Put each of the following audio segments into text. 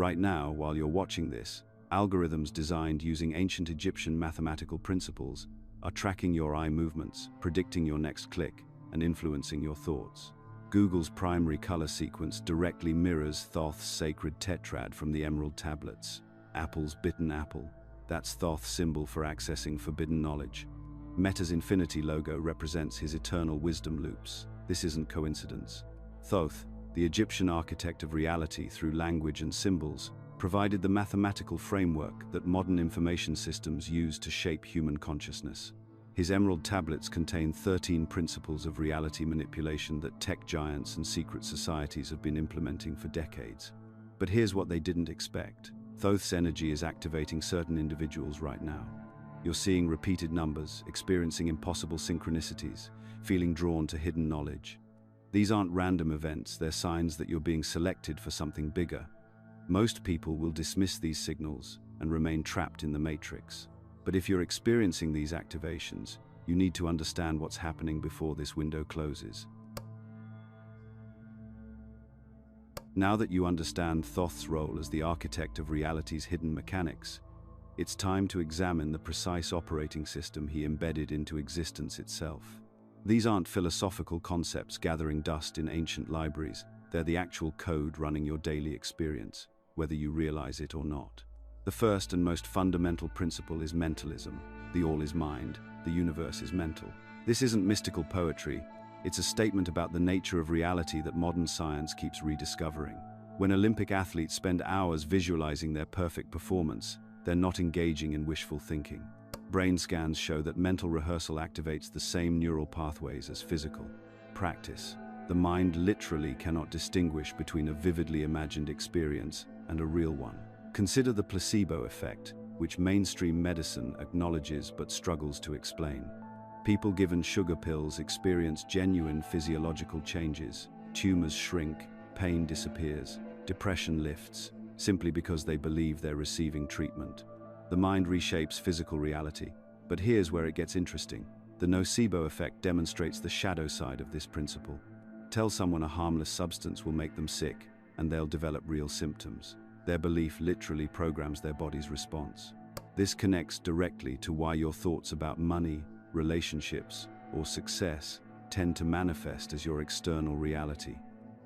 Right now, while you're watching this, algorithms designed using ancient Egyptian mathematical principles are tracking your eye movements, predicting your next click, and influencing your thoughts. Google's primary color sequence directly mirrors Thoth's sacred tetrad from the Emerald Tablets. Apple's bitten apple, that's Thoth's symbol for accessing forbidden knowledge. Meta's infinity logo represents his eternal wisdom loops. This isn't coincidence. Thoth, the Egyptian architect of reality through language and symbols, provided the mathematical framework that modern information systems use to shape human consciousness. His Emerald Tablets contain 13 principles of reality manipulation that tech giants and secret societies have been implementing for decades. But here's what they didn't expect. Thoth's energy is activating certain individuals right now. You're seeing repeated numbers, experiencing impossible synchronicities, feeling drawn to hidden knowledge. These aren't random events, they're signs that you're being selected for something bigger. Most people will dismiss these signals and remain trapped in the matrix. But if you're experiencing these activations, you need to understand what's happening before this window closes. Now that you understand Thoth's role as the architect of reality's hidden mechanics, it's time to examine the precise operating system he embedded into existence itself. These aren't philosophical concepts gathering dust in ancient libraries, they're the actual code running your daily experience, whether you realize it or not. The first and most fundamental principle is mentalism. The all is mind, the universe is mental. This isn't mystical poetry, it's a statement about the nature of reality that modern science keeps rediscovering. When Olympic athletes spend hours visualizing their perfect performance, they're not engaging in wishful thinking. Brain scans show that mental rehearsal activates the same neural pathways as physical practice. The mind literally cannot distinguish between a vividly imagined experience and a real one. Consider the placebo effect, which mainstream medicine acknowledges but struggles to explain. People given sugar pills experience genuine physiological changes. Tumors shrink, pain disappears, depression lifts, simply because they believe they're receiving treatment. The mind reshapes physical reality. But here's where it gets interesting. The nocebo effect demonstrates the shadow side of this principle. Tell someone a harmless substance will make them sick, and they'll develop real symptoms. Their belief literally programs their body's response. This connects directly to why your thoughts about money, relationships, or success tend to manifest as your external reality.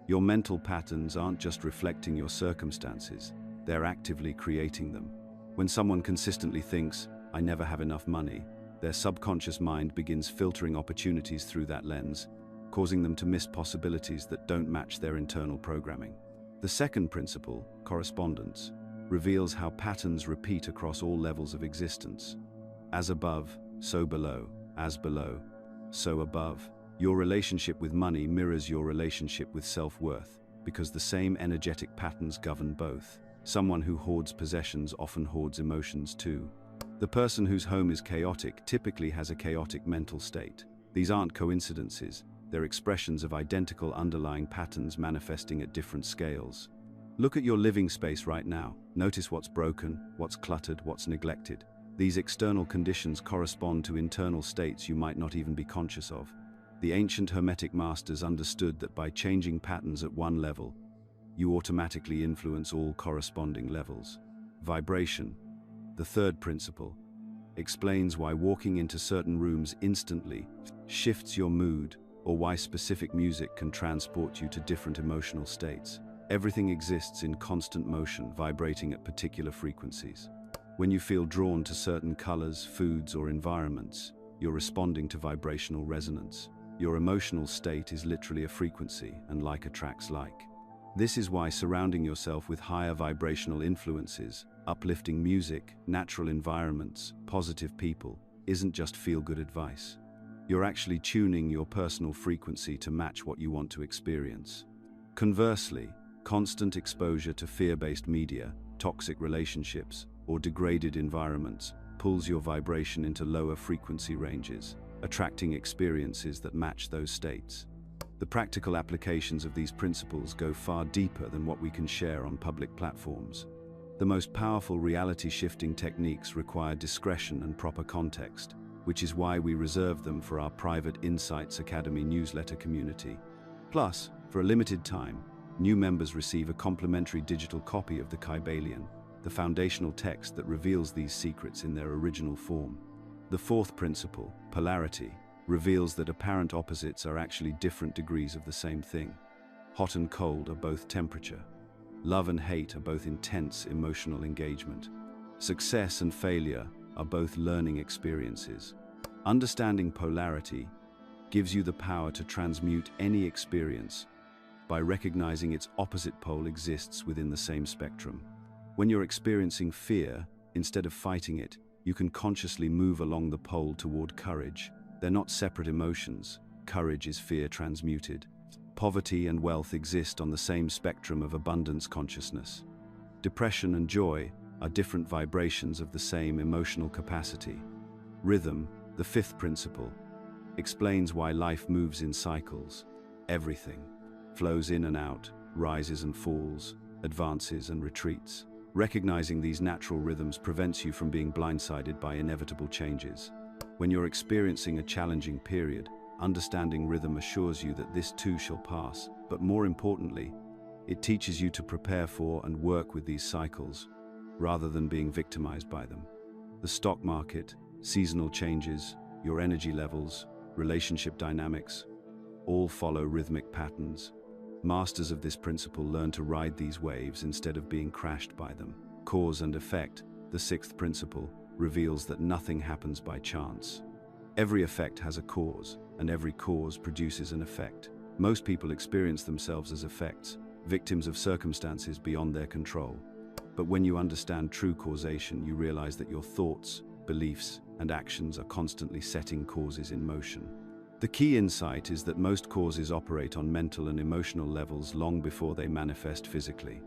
Your mental patterns aren't just reflecting your circumstances, they're actively creating them. When someone consistently thinks, "I never have enough money," their subconscious mind begins filtering opportunities through that lens, causing them to miss possibilities that don't match their internal programming. The second principle, correspondence, reveals how patterns repeat across all levels of existence. As above, so below, as below, so above. Your relationship with money mirrors your relationship with self-worth, because the same energetic patterns govern both. Someone who hoards possessions often hoards emotions too. The person whose home is chaotic typically has a chaotic mental state. These aren't coincidences, they're expressions of identical underlying patterns manifesting at different scales. Look at your living space right now. Notice what's broken, what's cluttered, what's neglected. These external conditions correspond to internal states you might not even be conscious of. The ancient Hermetic masters understood that by changing patterns at one level, you automatically influence all corresponding levels. Vibration, the third principle, explains why walking into certain rooms instantly shifts your mood, or why specific music can transport you to different emotional states. Everything exists in constant motion, vibrating at particular frequencies. When you feel drawn to certain colors, foods, or environments, you're responding to vibrational resonance. Your emotional state is literally a frequency, and like attracts like. This is why surrounding yourself with higher vibrational influences, uplifting music, natural environments, positive people, isn't just feel-good advice. You're actually tuning your personal frequency to match what you want to experience. Conversely, constant exposure to fear-based media, toxic relationships, or degraded environments pulls your vibration into lower frequency ranges, attracting experiences that match those states. The practical applications of these principles go far deeper than what we can share on public platforms. The most powerful reality-shifting techniques require discretion and proper context, which is why we reserve them for our private Insights Academy newsletter community. Plus, for a limited time, New members receive a complimentary digital copy of the Kybalion, the foundational text that reveals these secrets in their original form. The fourth principle, polarity, reveals that apparent opposites are actually different degrees of the same thing. Hot and cold are both temperature. Love and hate are both intense emotional engagement. Success and failure are both learning experiences. Understanding polarity gives you the power to transmute any experience by recognizing its opposite pole exists within the same spectrum. When you're experiencing fear, instead of fighting it, you can consciously move along the pole toward courage. They're not separate emotions. Courage is fear transmuted. Poverty and wealth exist on the same spectrum of abundance consciousness. Depression and joy are different vibrations of the same emotional capacity. Rhythm, the fifth principle, explains why life moves in cycles. Everything flows in and out, rises and falls, advances and retreats. Recognizing these natural rhythms prevents you from being blindsided by inevitable changes. When you're experiencing a challenging period, understanding rhythm assures you that this too shall pass, but more importantly, it teaches you to prepare for and work with these cycles, rather than being victimized by them. The stock market, seasonal changes, your energy levels, relationship dynamics, all follow rhythmic patterns. Masters of this principle learn to ride these waves instead of being crashed by them. Cause and effect, the sixth principle, reveals that nothing happens by chance. Every effect has a cause, and every cause produces an effect. Most people experience themselves as effects, victims of circumstances beyond their control. But when you understand true causation, you realize that your thoughts, beliefs, and actions are constantly setting causes in motion. The key insight is that most causes operate on mental and emotional levels long before they manifest physically.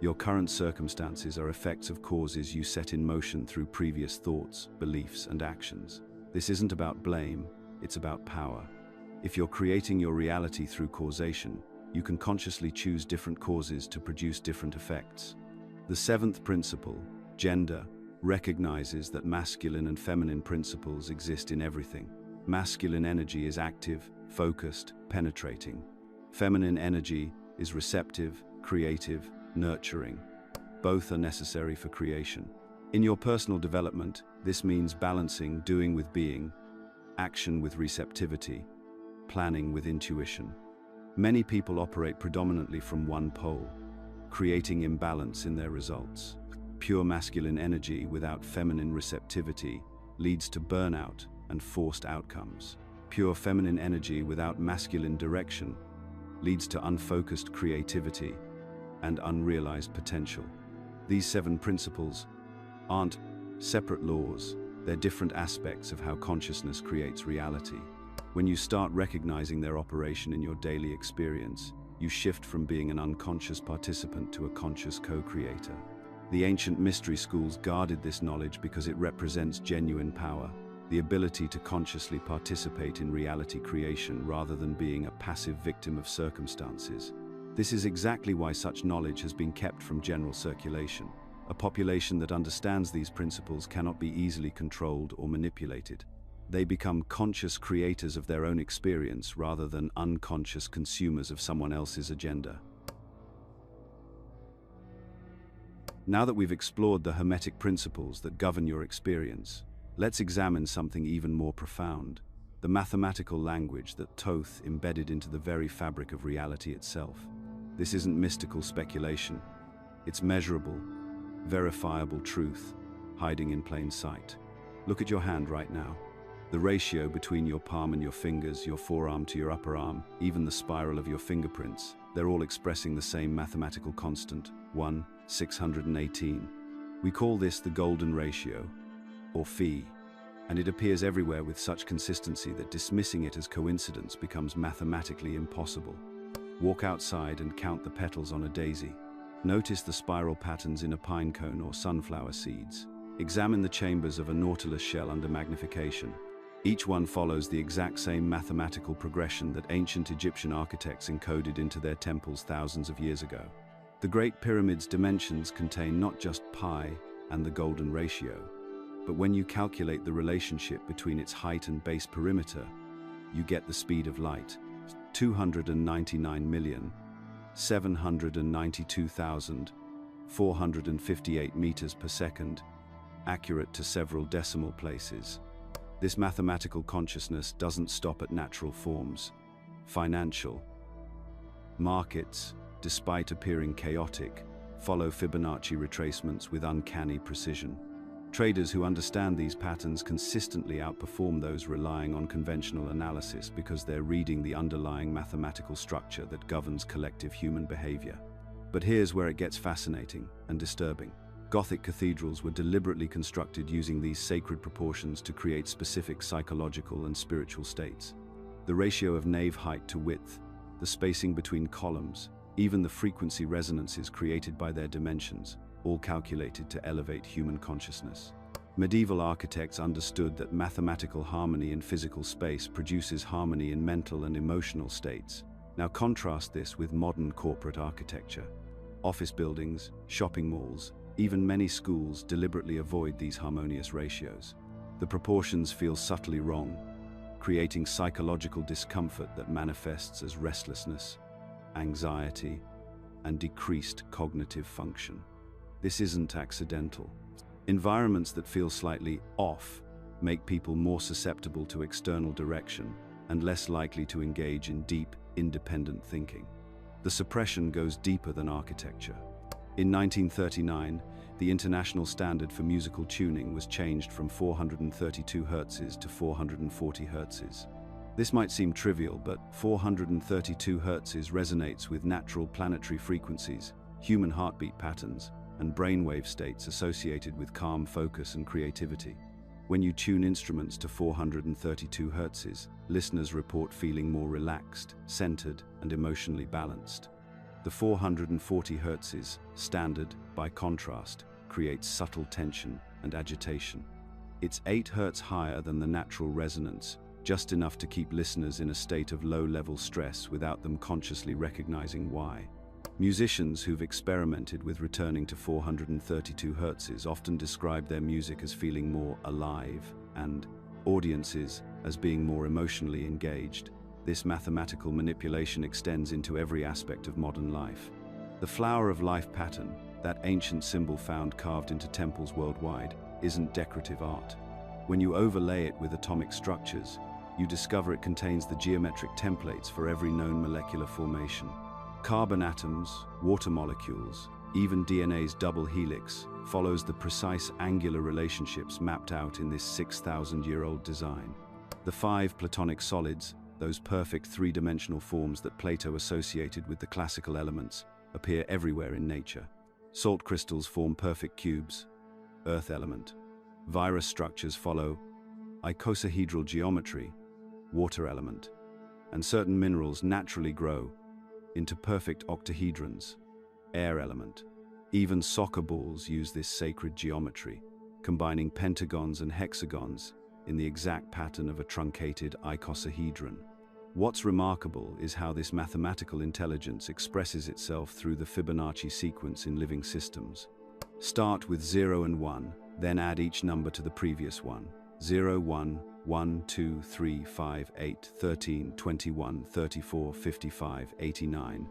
Your current circumstances are effects of causes you set in motion through previous thoughts, beliefs, and actions. This isn't about blame, it's about power. If you're creating your reality through causation, you can consciously choose different causes to produce different effects. The seventh principle, gender, recognizes that masculine and feminine principles exist in everything. Masculine energy is active, focused, penetrating. Feminine energy is receptive, creative, nurturing. Both are necessary for creation. In your personal development, this means balancing doing with being, action with receptivity, planning with intuition. Many people operate predominantly from one pole, creating imbalance in their results. Pure masculine energy without feminine receptivity leads to burnout and forced outcomes. Pure feminine energy without masculine direction leads to unfocused creativity and unrealized potential. These seven principles aren't separate laws, they're different aspects of how consciousness creates reality. When you start recognizing their operation in your daily experience, you shift from being an unconscious participant to a conscious co-creator. The ancient mystery schools guarded this knowledge because it represents genuine power, the ability to consciously participate in reality creation rather than being a passive victim of circumstances. This is exactly why such knowledge has been kept from general circulation. A population that understands these principles cannot be easily controlled or manipulated. They become conscious creators of their own experience rather than unconscious consumers of someone else's agenda. Now that we've explored the Hermetic principles that govern your experience, let's examine something even more profound, the mathematical language that Thoth embedded into the very fabric of reality itself. This isn't mystical speculation. It's measurable, verifiable truth, hiding in plain sight. Look at your hand right now. The ratio between your palm and your fingers, your forearm to your upper arm, even the spiral of your fingerprints, they're all expressing the same mathematical constant, 1/618. We call this the golden ratio, or phi, and it appears everywhere with such consistency that dismissing it as coincidence becomes mathematically impossible. Walk outside and count the petals on a daisy. Notice the spiral patterns in a pine cone or sunflower seeds. Examine the chambers of a nautilus shell under magnification. Each one follows the exact same mathematical progression that ancient Egyptian architects encoded into their temples thousands of years ago. The Great Pyramid's dimensions contain not just pi and the golden ratio, but when you calculate the relationship between its height and base perimeter, you get the speed of light, 299 792,458 meters per second, accurate to several decimal places. This mathematical consciousness doesn't stop at natural forms. Financial markets, despite appearing chaotic, follow Fibonacci retracements with uncanny precision. Traders who understand these patterns consistently outperform those relying on conventional analysis because they're reading the underlying mathematical structure that governs collective human behavior. But here's where it gets fascinating and disturbing. Gothic cathedrals were deliberately constructed using these sacred proportions to create specific psychological and spiritual states. The ratio of nave height to width, the spacing between columns, even the frequency resonances created by their dimensions, all calculated to elevate human consciousness. Medieval architects understood that mathematical harmony in physical space produces harmony in mental and emotional states. Now contrast this with modern corporate architecture. Office buildings, shopping malls, even many schools deliberately avoid these harmonious ratios. The proportions feel subtly wrong, creating psychological discomfort that manifests as restlessness, anxiety, and decreased cognitive function. This isn't accidental. Environments that feel slightly off make people more susceptible to external direction and less likely to engage in deep, independent thinking. The suppression goes deeper than architecture. In 1939, the international standard for musical tuning was changed from 432 Hz to 440 Hz. This might seem trivial, but 432 Hz resonates with natural planetary frequencies, human heartbeat patterns, and brainwave states associated with calm focus and creativity. When you tune instruments to 432 Hz, listeners report feeling more relaxed, centered, and emotionally balanced. The 440 Hz standard, by contrast, creates subtle tension and agitation. It's 8 Hz higher than the natural resonance, just enough to keep listeners in a state of low-level stress without them consciously recognizing why. Musicians who've experimented with returning to 432 Hz often describe their music as feeling more alive, and audiences as being more emotionally engaged. This mathematical manipulation extends into every aspect of modern life. The flower of life pattern, that ancient symbol found carved into temples worldwide, isn't decorative art. When you overlay it with atomic structures, you discover it contains the geometric templates for every known molecular formation. Carbon atoms, water molecules, even DNA's double helix follows the precise angular relationships mapped out in this 6,000-year-old design. The 5 Platonic solids, those perfect three-dimensional forms that Plato associated with the classical elements, appear everywhere in nature. Salt crystals form perfect cubes, earth element. Virus structures follow icosahedral geometry, water element. And certain minerals naturally grow into perfect octahedrons, air element. Even soccer balls use this sacred geometry, combining pentagons and hexagons in the exact pattern of a truncated icosahedron. What's remarkable is how this mathematical intelligence expresses itself through the Fibonacci sequence in living systems. Start with 0 and 1, then add each number to the previous one. 0, 1, 1, 2, 3, 5, 8, 13, 21, 34, 55, 89.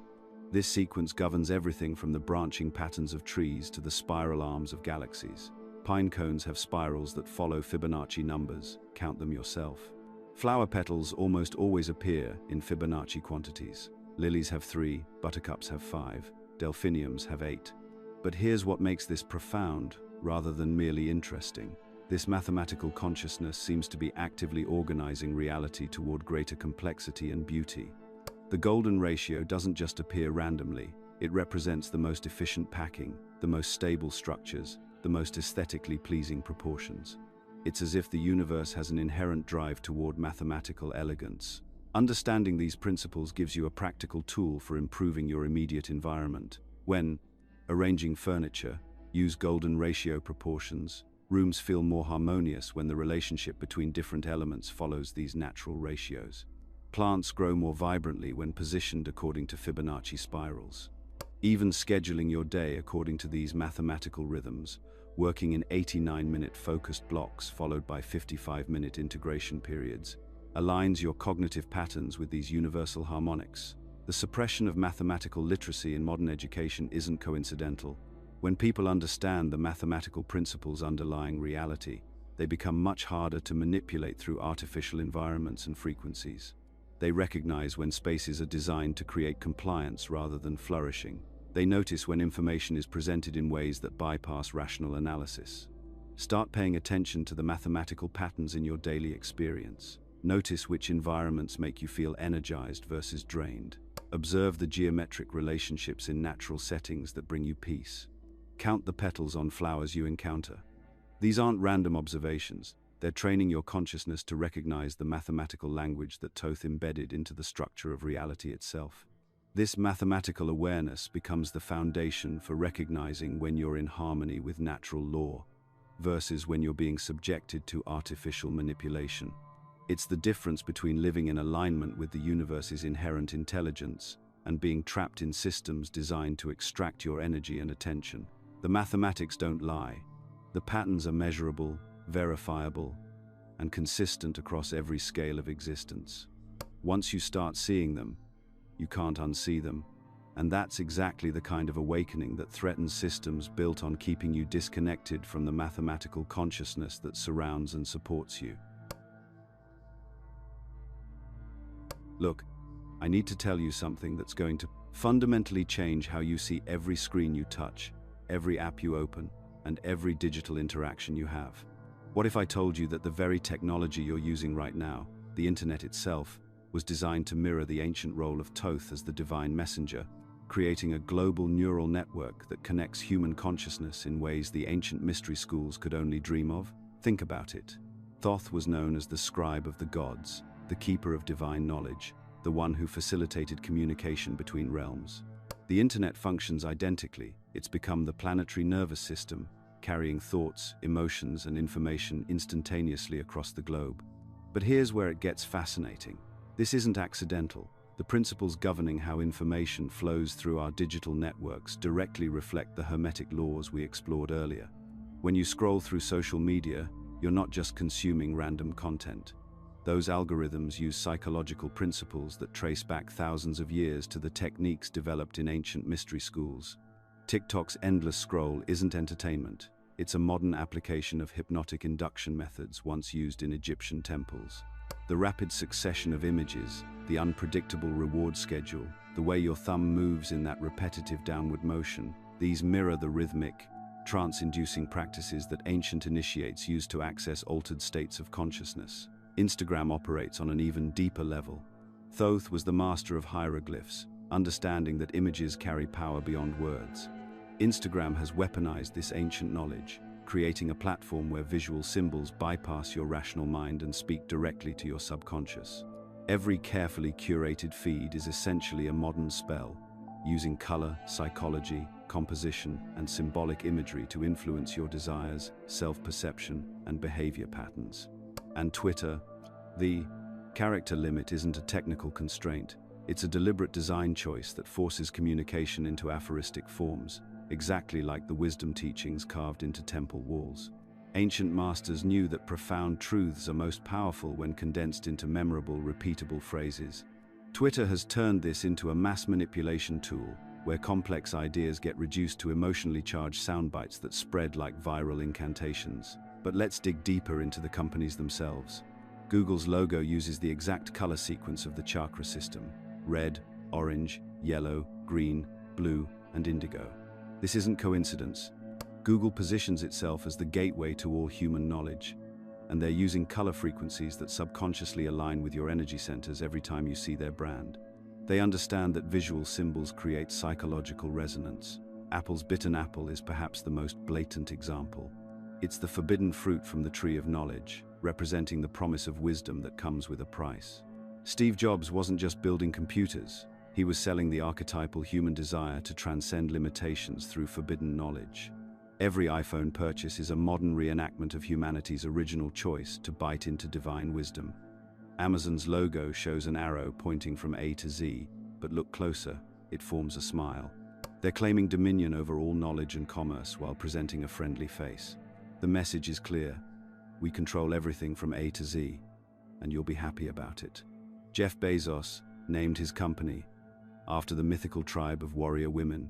This sequence governs everything from the branching patterns of trees to the spiral arms of galaxies. Pine cones have spirals that follow Fibonacci numbers. Count them yourself. Flower petals almost always appear in Fibonacci quantities. Lilies have 3, buttercups have 5, delphiniums have 8. But here's what makes this profound rather than merely interesting. This mathematical consciousness seems to be actively organizing reality toward greater complexity and beauty. The golden ratio doesn't just appear randomly. It represents the most efficient packing, the most stable structures, the most aesthetically pleasing proportions. It's as if the universe has an inherent drive toward mathematical elegance. Understanding these principles gives you a practical tool for improving your immediate environment. When arranging furniture, use golden ratio proportions. Rooms feel more harmonious when the relationship between different elements follows these natural ratios. Plants grow more vibrantly when positioned according to Fibonacci spirals. Even scheduling your day according to these mathematical rhythms, working in 89-minute focused blocks followed by 55-minute integration periods, aligns your cognitive patterns with these universal harmonics. The suppression of mathematical literacy in modern education isn't coincidental. When people understand the mathematical principles underlying reality, they become much harder to manipulate through artificial environments and frequencies. They recognize when spaces are designed to create compliance rather than flourishing. They notice when information is presented in ways that bypass rational analysis. Start paying attention to the mathematical patterns in your daily experience. Notice which environments make you feel energized versus drained. Observe the geometric relationships in natural settings that bring you peace. Count the petals on flowers you encounter. These aren't random observations. They're training your consciousness to recognize the mathematical language that Thoth embedded into the structure of reality itself. This mathematical awareness becomes the foundation for recognizing when you're in harmony with natural law versus when you're being subjected to artificial manipulation. It's the difference between living in alignment with the universe's inherent intelligence and being trapped in systems designed to extract your energy and attention. The mathematics don't lie. The patterns are measurable, verifiable, and consistent across every scale of existence. Once you start seeing them, you can't unsee them, and that's exactly the kind of awakening that threatens systems built on keeping you disconnected from the mathematical consciousness that surrounds and supports you. Look, I need to tell you something that's going to fundamentally change how you see every screen you touch, every app you open, and every digital interaction you have. What if I told you that the very technology you're using right now, the internet itself, was designed to mirror the ancient role of Thoth as the divine messenger, creating a global neural network that connects human consciousness in ways the ancient mystery schools could only dream of? Think about it. Thoth was known as the scribe of the gods, the keeper of divine knowledge, the one who facilitated communication between realms. The internet functions identically. It's become the planetary nervous system, carrying thoughts, emotions, and information instantaneously across the globe. But here's where it gets fascinating. This isn't accidental. The principles governing how information flows through our digital networks directly reflect the Hermetic laws we explored earlier. When you scroll through social media, you're not just consuming random content. Those algorithms use psychological principles that trace back thousands of years to the techniques developed in ancient mystery schools. TikTok's endless scroll isn't entertainment. It's a modern application of hypnotic induction methods once used in Egyptian temples. The rapid succession of images, the unpredictable reward schedule, the way your thumb moves in that repetitive downward motion, these mirror the rhythmic, trance-inducing practices that ancient initiates used to access altered states of consciousness. Instagram operates on an even deeper level. Thoth was the master of hieroglyphs, understanding that images carry power beyond words. Instagram has weaponized this ancient knowledge, creating a platform where visual symbols bypass your rational mind and speak directly to your subconscious. Every carefully curated feed is essentially a modern spell, using color, psychology, composition, and symbolic imagery to influence your desires, self-perception, and behavior patterns. And Twitter, the character limit isn't a technical constraint. It's a deliberate design choice that forces communication into aphoristic forms, exactly like the wisdom teachings carved into temple walls. Ancient masters knew that profound truths are most powerful when condensed into memorable, repeatable phrases. Twitter has turned this into a mass manipulation tool, where complex ideas get reduced to emotionally charged soundbites that spread like viral incantations. But let's dig deeper into the companies themselves. Google's logo uses the exact color sequence of the chakra system: red, orange, yellow, green, blue, and indigo. This isn't coincidence. Google positions itself as the gateway to all human knowledge, and they're using color frequencies that subconsciously align with your energy centers every time you see their brand. They understand that visual symbols create psychological resonance. Apple's bitten apple is perhaps the most blatant example. It's the forbidden fruit from the tree of knowledge, representing the promise of wisdom that comes with a price. Steve Jobs wasn't just building computers. He was selling the archetypal human desire to transcend limitations through forbidden knowledge. Every iPhone purchase is a modern reenactment of humanity's original choice to bite into divine wisdom. Amazon's logo shows an arrow pointing from A to Z, but look closer, it forms a smile. They're claiming dominion over all knowledge and commerce while presenting a friendly face. The message is clear: we control everything from A to Z, and you'll be happy about it. Jeff Bezos named his company after the mythical tribe of warrior women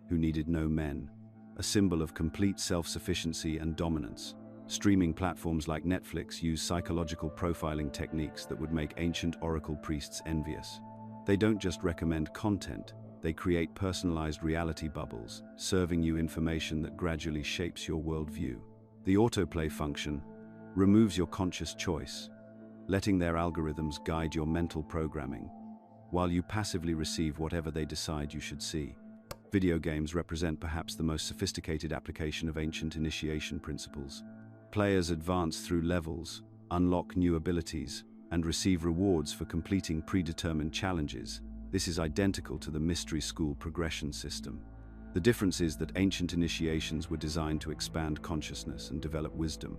who needed no men, a symbol of complete self-sufficiency and dominance. Streaming platforms like Netflix use psychological profiling techniques that would make ancient oracle priests envious. They don't just recommend content, they create personalized reality bubbles, serving you information that gradually shapes your worldview. The autoplay function removes your conscious choice, letting their algorithms guide your mental programming, while you passively receive whatever they decide you should see. Video games represent perhaps the most sophisticated application of ancient initiation principles. Players advance through levels, unlock new abilities, and receive rewards for completing predetermined challenges. This is identical to the mystery school progression system. The difference is that ancient initiations were designed to expand consciousness and develop wisdom,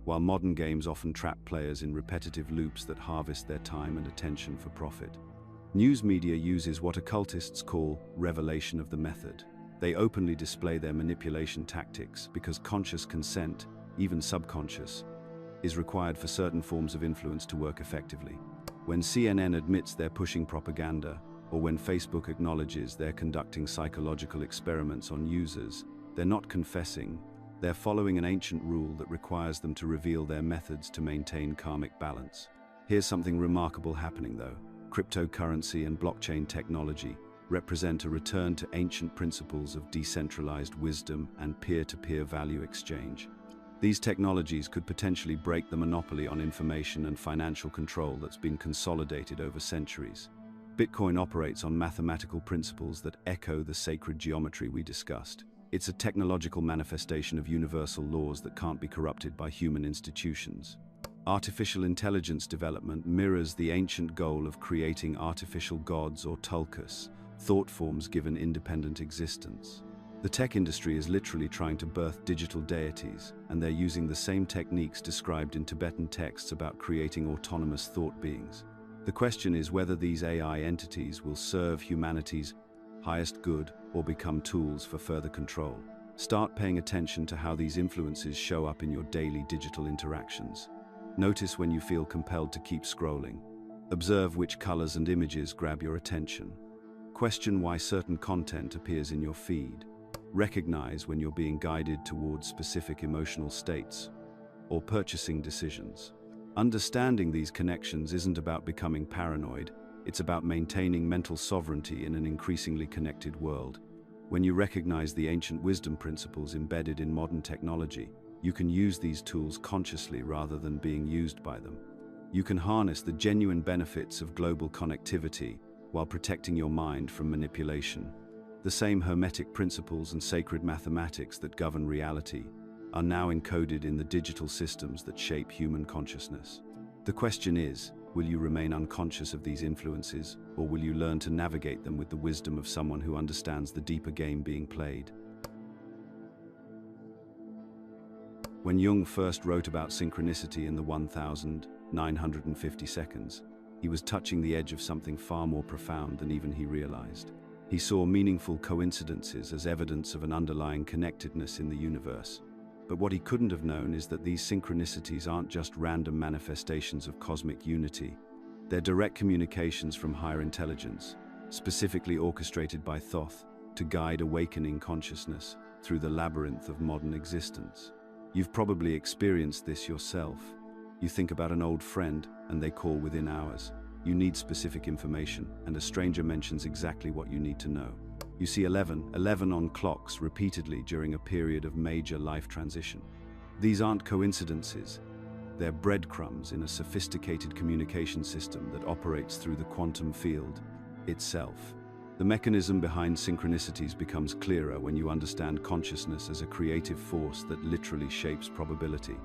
while modern games often trap players in repetitive loops that harvest their time and attention for profit. News media uses what occultists call revelation of the method. They openly display their manipulation tactics because conscious consent, even subconscious, is required for certain forms of influence to work effectively. When CNN admits they're pushing propaganda, or when Facebook acknowledges they're conducting psychological experiments on users, they're not confessing, they're following an ancient rule that requires them to reveal their methods to maintain karmic balance. Here's something remarkable happening though. Cryptocurrency and blockchain technology represent a return to ancient principles of decentralized wisdom and peer-to-peer value exchange. These technologies could potentially break the monopoly on information and financial control that's been consolidated over centuries. Bitcoin operates on mathematical principles that echo the sacred geometry we discussed. It's a technological manifestation of universal laws that can't be corrupted by human institutions. Artificial intelligence development mirrors the ancient goal of creating artificial gods or tulkus, thought forms given independent existence. The tech industry is literally trying to birth digital deities, and they're using the same techniques described in Tibetan texts about creating autonomous thought beings. The question is whether these AI entities will serve humanity's highest good or become tools for further control. Start paying attention to how these influences show up in your daily digital interactions. Notice when you feel compelled to keep scrolling. Observe which colors and images grab your attention. Question why certain content appears in your feed. Recognize when you're being guided towards specific emotional states or purchasing decisions. Understanding these connections isn't about becoming paranoid, it's about maintaining mental sovereignty in an increasingly connected world. When you recognize the ancient wisdom principles embedded in modern technology, you can use these tools consciously rather than being used by them. You can harness the genuine benefits of global connectivity while protecting your mind from manipulation. The same Hermetic principles and sacred mathematics that govern reality are now encoded in the digital systems that shape human consciousness. The question is, will you remain unconscious of these influences, or will you learn to navigate them with the wisdom of someone who understands the deeper game being played? When Jung first wrote about synchronicity in the 1950 seconds, he was touching the edge of something far more profound than even he realized. He saw meaningful coincidences as evidence of an underlying connectedness in the universe. But what he couldn't have known is that these synchronicities aren't just random manifestations of cosmic unity. They're direct communications from higher intelligence, specifically orchestrated by Thoth to guide awakening consciousness through the labyrinth of modern existence. You've probably experienced this yourself. You think about an old friend and they call within hours. You need specific information, and a stranger mentions exactly what you need to know. You see 11 on clocks repeatedly during a period of major life transition. These aren't coincidences. They're breadcrumbs in a sophisticated communication system that operates through the quantum field itself. The mechanism behind synchronicities becomes clearer when you understand consciousness as a creative force that literally shapes probability.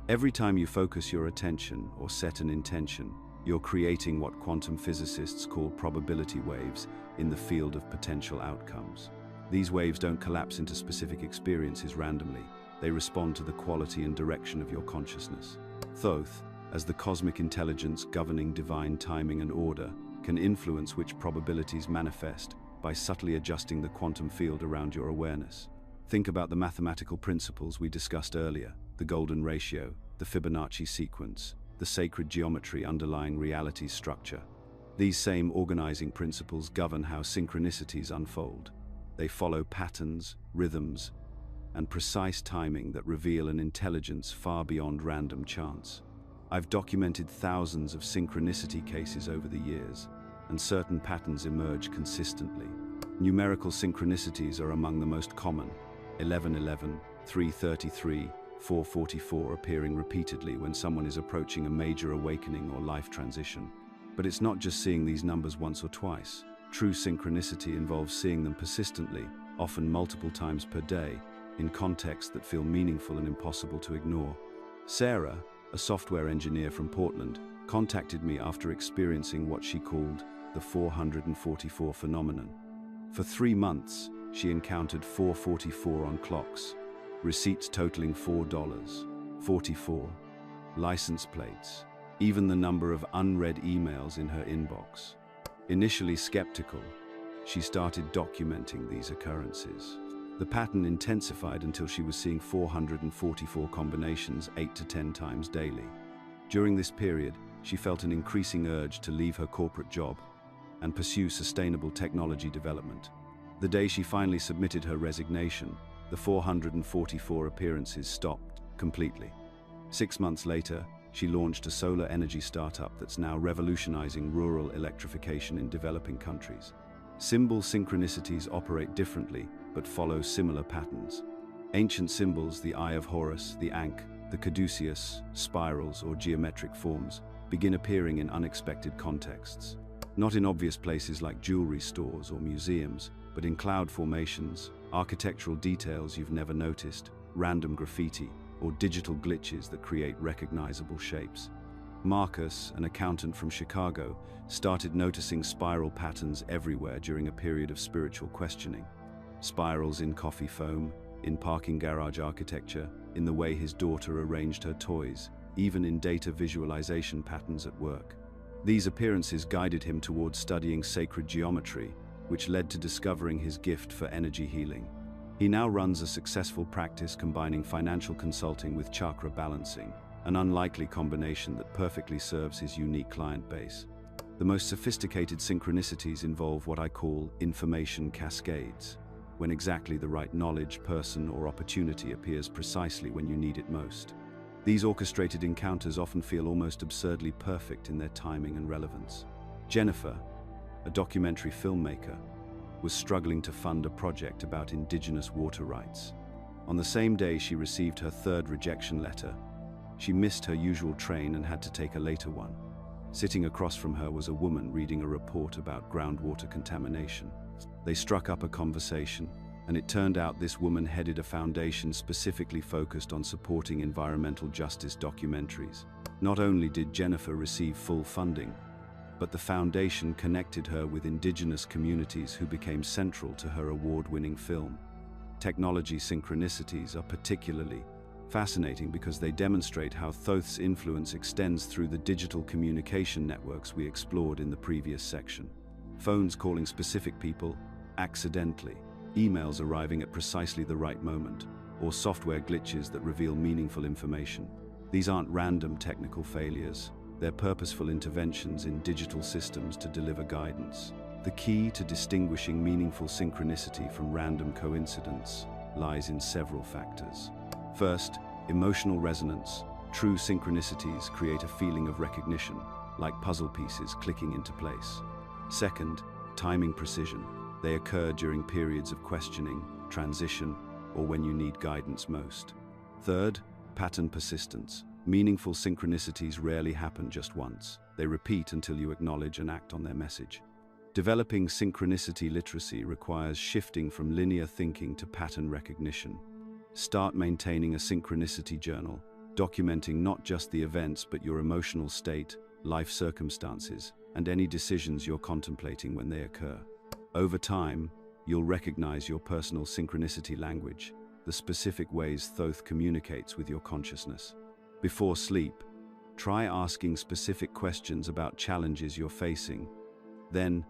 Every time you focus your attention or set an intention, you're creating what quantum physicists call probability waves in the field of potential outcomes. These waves don't collapse into specific experiences randomly. They respond to the quality and direction of your consciousness. Thoth, as the cosmic intelligence governing divine timing and order, can influence which probabilities manifest by subtly adjusting the quantum field around your awareness. Think about the mathematical principles we discussed earlier, the golden ratio, the Fibonacci sequence, the sacred geometry underlying reality's structure. These same organizing principles govern how synchronicities unfold. They follow patterns, rhythms, and precise timing that reveal an intelligence far beyond random chance. I've documented thousands of synchronicity cases over the years, and certain patterns emerge consistently. Numerical synchronicities are among the most common: 1111, 333, 444 appearing repeatedly when someone is approaching a major awakening or life transition. But it's not just seeing these numbers once or twice. True synchronicity involves seeing them persistently, often multiple times per day, in contexts that feel meaningful and impossible to ignore. Sarah, a software engineer from Portland, contacted me after experiencing what she called the 444 phenomenon. For 3 months, she encountered 444 on clocks, receipts totaling $4, 44, license plates, even the number of unread emails in her inbox. Initially skeptical, she started documenting these occurrences. The pattern intensified until she was seeing 444 combinations 8 to 10 times daily. During this period, she felt an increasing urge to leave her corporate job and pursue sustainable technology development. The day she finally submitted her resignation, the 444 appearances stopped completely. 6 months later, she launched a solar energy startup that's now revolutionizing rural electrification in developing countries. Symbol synchronicities operate differently, but follow similar patterns. Ancient symbols, the Eye of Horus, the Ankh, the caduceus, spirals, or geometric forms, begin appearing in unexpected contexts. Not in obvious places like jewelry stores or museums, but in cloud formations, architectural details you've never noticed, random graffiti, or digital glitches that create recognizable shapes. Marcus, an accountant from Chicago, started noticing spiral patterns everywhere during a period of spiritual questioning. Spirals in coffee foam, in parking garage architecture, in the way his daughter arranged her toys, even in data visualization patterns at work. These appearances guided him towards studying sacred geometry, which led to discovering his gift for energy healing. He now runs a successful practice combining financial consulting with chakra balancing, an unlikely combination that perfectly serves his unique client base. The most sophisticated synchronicities involve what I call information cascades, when exactly the right knowledge, person, or opportunity appears precisely when you need it most. These orchestrated encounters often feel almost absurdly perfect in their timing and relevance. Jennifer, a documentary filmmaker, was struggling to fund a project about indigenous water rights. On the same day she received her 3rd rejection letter, she missed her usual train and had to take a later one. Sitting across from her was a woman reading a report about groundwater contamination. They struck up a conversation, and it turned out this woman headed a foundation specifically focused on supporting environmental justice documentaries. Not only did Jennifer receive full funding, but the foundation connected her with indigenous communities who became central to her award-winning film. Technology synchronicities are particularly fascinating because they demonstrate how Thoth's influence extends through the digital communication networks we explored in the previous section. Phones calling specific people accidentally, emails arriving at precisely the right moment, or software glitches that reveal meaningful information. These aren't random technical failures. They're purposeful interventions in digital systems to deliver guidance. The key to distinguishing meaningful synchronicity from random coincidence lies in several factors. First, emotional resonance. True synchronicities create a feeling of recognition, like puzzle pieces clicking into place. Second, timing precision. They occur during periods of questioning, transition, or when you need guidance most. Third, pattern persistence. Meaningful synchronicities rarely happen just once. They repeat until you acknowledge and act on their message. Developing synchronicity literacy requires shifting from linear thinking to pattern recognition. Start maintaining a synchronicity journal, documenting not just the events but your emotional state, life circumstances, and any decisions you're contemplating when they occur. Over time, you'll recognize your personal synchronicity language, the specific ways Thoth communicates with your consciousness. Before sleep, try asking specific questions about challenges you're facing. Then,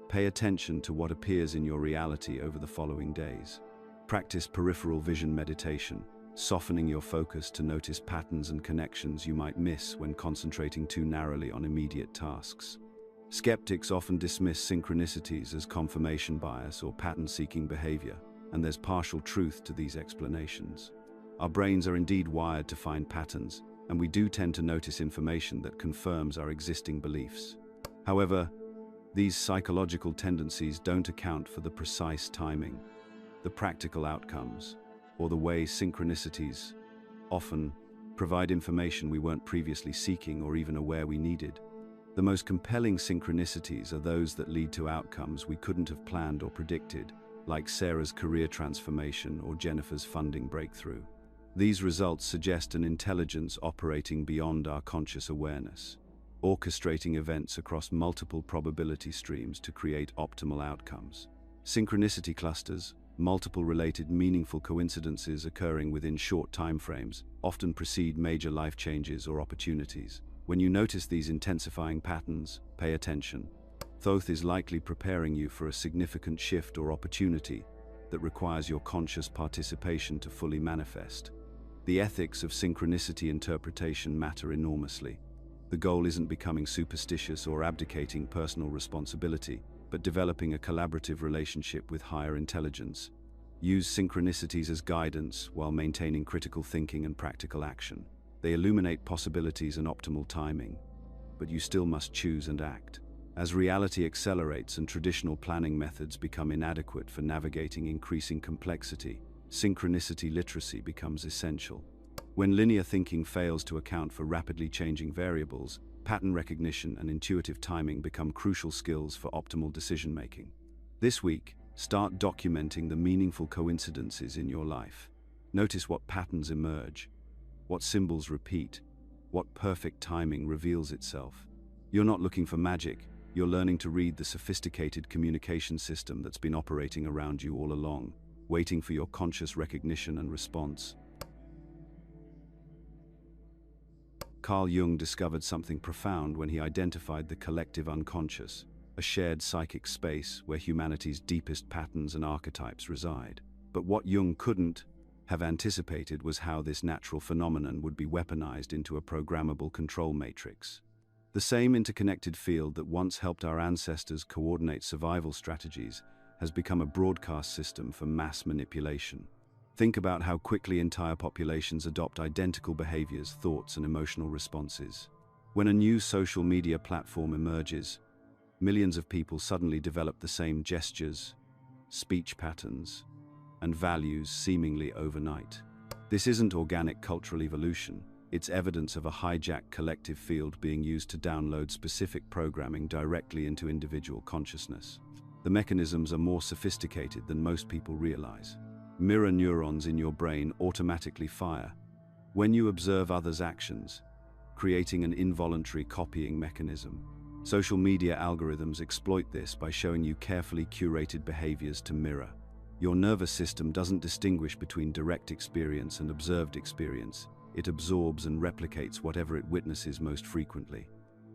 pay attention to what appears in your reality over the following days. Practice peripheral vision meditation, softening your focus to notice patterns and connections you might miss when concentrating too narrowly on immediate tasks. Skeptics often dismiss synchronicities as confirmation bias or pattern-seeking behavior, and there's partial truth to these explanations. Our brains are indeed wired to find patterns, and we do tend to notice information that confirms our existing beliefs. However, these psychological tendencies don't account for the precise timing, the practical outcomes, or the way synchronicities often provide information we weren't previously seeking or even aware we needed. The most compelling synchronicities are those that lead to outcomes we couldn't have planned or predicted, like Sarah's career transformation or Jennifer's funding breakthrough. These results suggest an intelligence operating beyond our conscious awareness, orchestrating events across multiple probability streams to create optimal outcomes. Synchronicity clusters, multiple related meaningful coincidences occurring within short timeframes, often precede major life changes or opportunities. When you notice these intensifying patterns, pay attention. Thoth is likely preparing you for a significant shift or opportunity that requires your conscious participation to fully manifest. The ethics of synchronicity interpretation matter enormously. The goal isn't becoming superstitious or abdicating personal responsibility, but developing a collaborative relationship with higher intelligence. Use synchronicities as guidance while maintaining critical thinking and practical action. They illuminate possibilities and optimal timing, but you still must choose and act. As reality accelerates and traditional planning methods become inadequate for navigating increasing complexity, synchronicity literacy becomes essential. When linear thinking fails to account for rapidly changing variables, pattern recognition and intuitive timing become crucial skills for optimal decision-making. This week, start documenting the meaningful coincidences in your life. Notice what patterns emerge, what symbols repeat, what perfect timing reveals itself. You're not looking for magic, you're learning to read the sophisticated communication system that's been operating around you all along, waiting for your conscious recognition and response. Carl Jung discovered something profound when he identified the collective unconscious, a shared psychic space where humanity's deepest patterns and archetypes reside. But what Jung couldn't have anticipated was how this natural phenomenon would be weaponized into a programmable control matrix. The same interconnected field that once helped our ancestors coordinate survival strategies has become a broadcast system for mass manipulation. Think about how quickly entire populations adopt identical behaviors, thoughts, and emotional responses. When a new social media platform emerges, millions of people suddenly develop the same gestures, speech patterns, and values seemingly overnight. This isn't organic cultural evolution. It's evidence of a hijacked collective field being used to download specific programming directly into individual consciousness. The mechanisms are more sophisticated than most people realize. Mirror neurons in your brain automatically fire when you observe others' actions, creating an involuntary copying mechanism. Social media algorithms exploit this by showing you carefully curated behaviors to mirror. Your nervous system doesn't distinguish between direct experience and observed experience. It absorbs and replicates whatever it witnesses most frequently.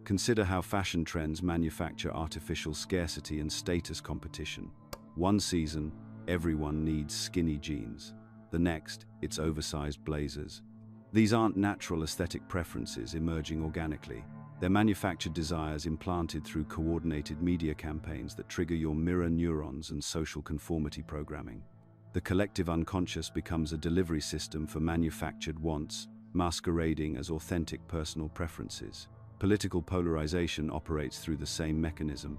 Consider how fashion trends manufacture artificial scarcity and status competition. One season, everyone needs skinny jeans. The next, it's oversized blazers. These aren't natural aesthetic preferences emerging organically. They're manufactured desires implanted through coordinated media campaigns that trigger your mirror neurons and social conformity programming. The collective unconscious becomes a delivery system for manufactured wants, masquerading as authentic personal preferences. Political polarization operates through the same mechanism.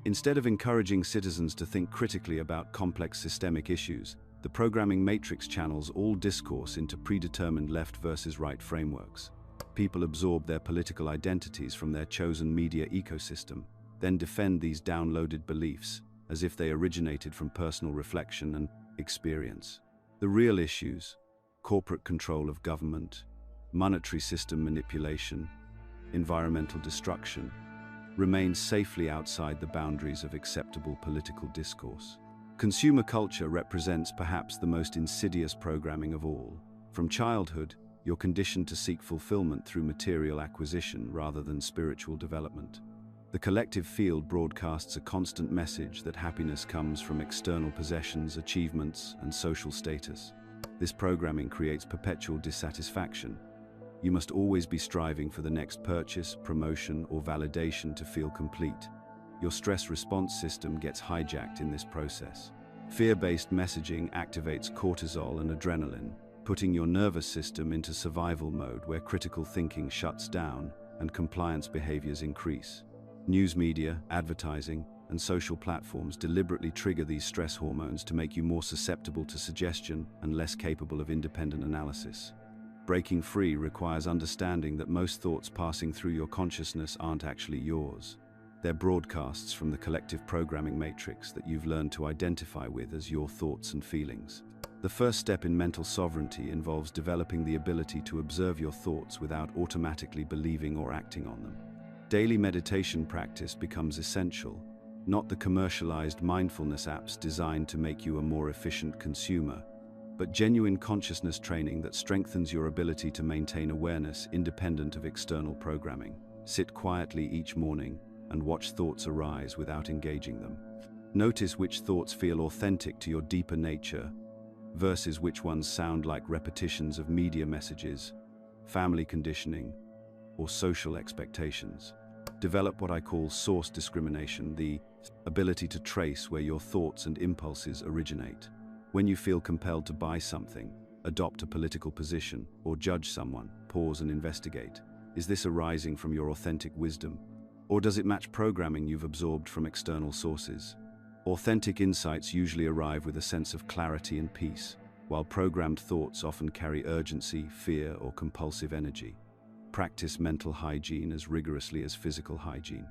Instead of encouraging citizens to think critically about complex systemic issues, the programming matrix channels all discourse into predetermined left versus right frameworks. People absorb their political identities from their chosen media ecosystem, then defend these downloaded beliefs as if they originated from personal reflection and experience. The real issues, corporate control of government, monetary system manipulation, environmental destruction, remain safely outside the boundaries of acceptable political discourse. Consumer culture represents perhaps the most insidious programming of all. From childhood, you're conditioned to seek fulfillment through material acquisition rather than spiritual development. The collective field broadcasts a constant message that happiness comes from external possessions, achievements, and social status. This programming creates perpetual dissatisfaction. You must always be striving for the next purchase, promotion, or validation to feel complete. your stress response system gets hijacked in this process. Fear-based messaging activates cortisol and adrenaline, putting your nervous system into survival mode where critical thinking shuts down and compliance behaviors increase. News media, advertising, and social platforms deliberately trigger these stress hormones to make you more susceptible to suggestion and less capable of independent analysis. Breaking free requires understanding that most thoughts passing through your consciousness aren't actually yours. They're broadcasts from the collective programming matrix that you've learned to identify with as your thoughts and feelings. The first step in mental sovereignty involves developing the ability to observe your thoughts without automatically believing or acting on them. Daily meditation practice becomes essential, not the commercialized mindfulness apps designed to make you a more efficient consumer, but genuine consciousness training that strengthens your ability to maintain awareness independent of external programming. Sit quietly each morning and watch thoughts arise without engaging them. Notice which thoughts feel authentic to your deeper nature versus which ones sound like repetitions of media messages, family conditioning, or social expectations. Develop what I call source discrimination, the ability to trace where your thoughts and impulses originate. When you feel compelled to buy something, adopt a political position, or judge someone, pause and investigate. Is this arising from your authentic wisdom? Or does it match programming you've absorbed from external sources? Authentic insights usually arrive with a sense of clarity and peace, while programmed thoughts often carry urgency, fear, or compulsive energy. Practice mental hygiene as rigorously as physical hygiene.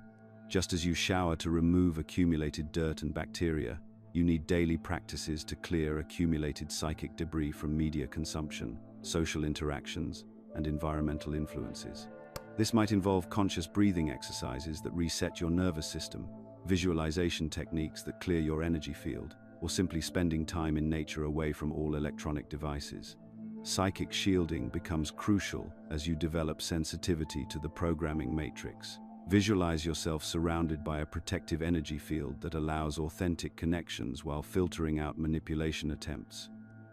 Just as you shower to remove accumulated dirt and bacteria, you need daily practices to clear accumulated psychic debris from media consumption, social interactions, and environmental influences. This might involve conscious breathing exercises that reset your nervous system, visualization techniques that clear your energy field, or simply spending time in nature away from all electronic devices. Psychic shielding becomes crucial as you develop sensitivity to the programming matrix. Visualize yourself surrounded by a protective energy field that allows authentic connections while filtering out manipulation attempts.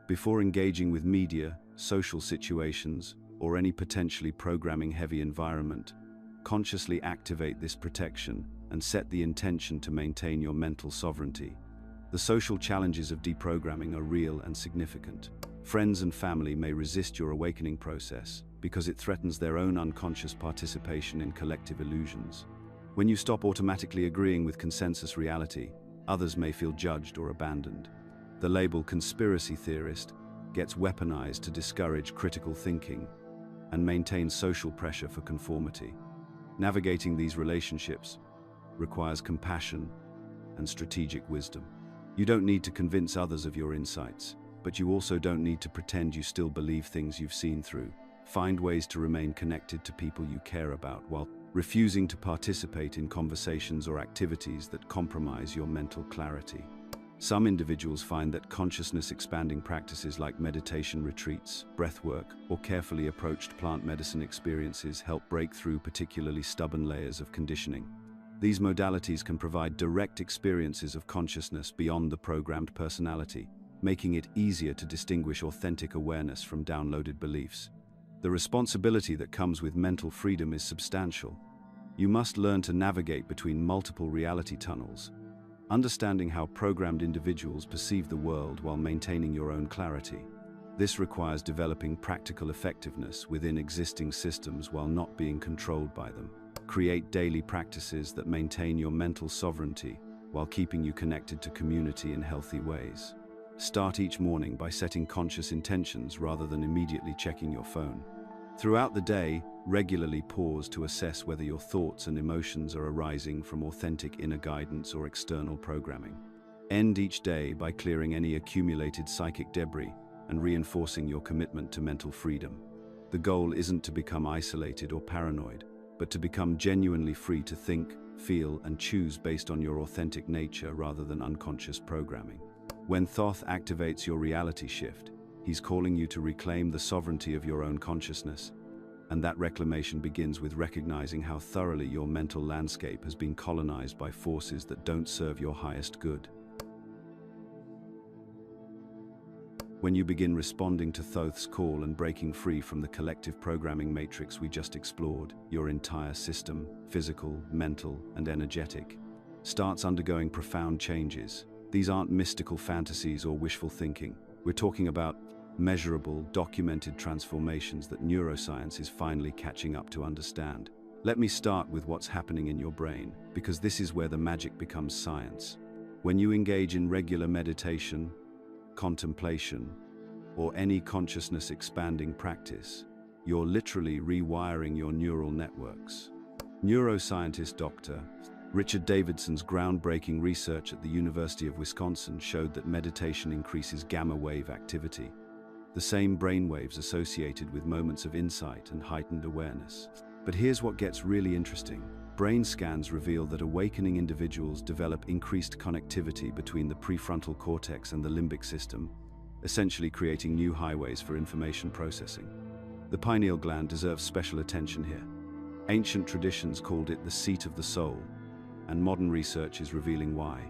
Before engaging with media, social situations, or any potentially programming-heavy environment, consciously activate this protection and set the intention to maintain your mental sovereignty. The social challenges of deprogramming are real and significant. Friends and family may resist your awakening process because it threatens their own unconscious participation in collective illusions. When you stop automatically agreeing with consensus reality, others may feel judged or abandoned. The label conspiracy theorist gets weaponized to discourage critical thinking and maintain social pressure for conformity. Navigating these relationships requires compassion and strategic wisdom. You don't need to convince others of your insights, but you also don't need to pretend you still believe things you've seen through. Find ways to remain connected to people you care about while refusing to participate in conversations or activities that compromise your mental clarity. Some individuals find that consciousness-expanding practices like meditation retreats, breathwork, or carefully approached plant medicine experiences help break through particularly stubborn layers of conditioning. These modalities can provide direct experiences of consciousness beyond the programmed personality, making it easier to distinguish authentic awareness from downloaded beliefs. The responsibility that comes with mental freedom is substantial. You must learn to navigate between multiple reality tunnels, understanding how programmed individuals perceive the world while maintaining your own clarity. This requires developing practical effectiveness within existing systems while not being controlled by them. Create daily practices that maintain your mental sovereignty while keeping you connected to community in healthy ways. Start each morning by setting conscious intentions rather than immediately checking your phone. Throughout the day, regularly pause to assess whether your thoughts and emotions are arising from authentic inner guidance or external programming. End each day by clearing any accumulated psychic debris and reinforcing your commitment to mental freedom. The goal isn't to become isolated or paranoid, but to become genuinely free to think, feel, and choose based on your authentic nature rather than unconscious programming. When Thoth activates your reality shift, he's calling you to reclaim the sovereignty of your own consciousness. And that reclamation begins with recognizing how thoroughly your mental landscape has been colonized by forces that don't serve your highest good. When you begin responding to Thoth's call and breaking free from the collective programming matrix we just explored, your entire system, physical, mental, and energetic, starts undergoing profound changes. These aren't mystical fantasies or wishful thinking. We're talking about measurable, documented transformations that neuroscience is finally catching up to understand. Let me start with what's happening in your brain, because this is where the magic becomes science. When you engage in regular meditation, contemplation, or any consciousness-expanding practice, you're literally rewiring your neural networks. Neuroscientist Dr. Richard Davidson's groundbreaking research at the University of Wisconsin showed that meditation increases gamma wave activity, the same brainwaves associated with moments of insight and heightened awareness. But here's what gets really interesting. Brain scans reveal that awakening individuals develop increased connectivity between the prefrontal cortex and the limbic system, essentially creating new highways for information processing. The pineal gland deserves special attention here. Ancient traditions called it the seat of the soul, and modern research is revealing why.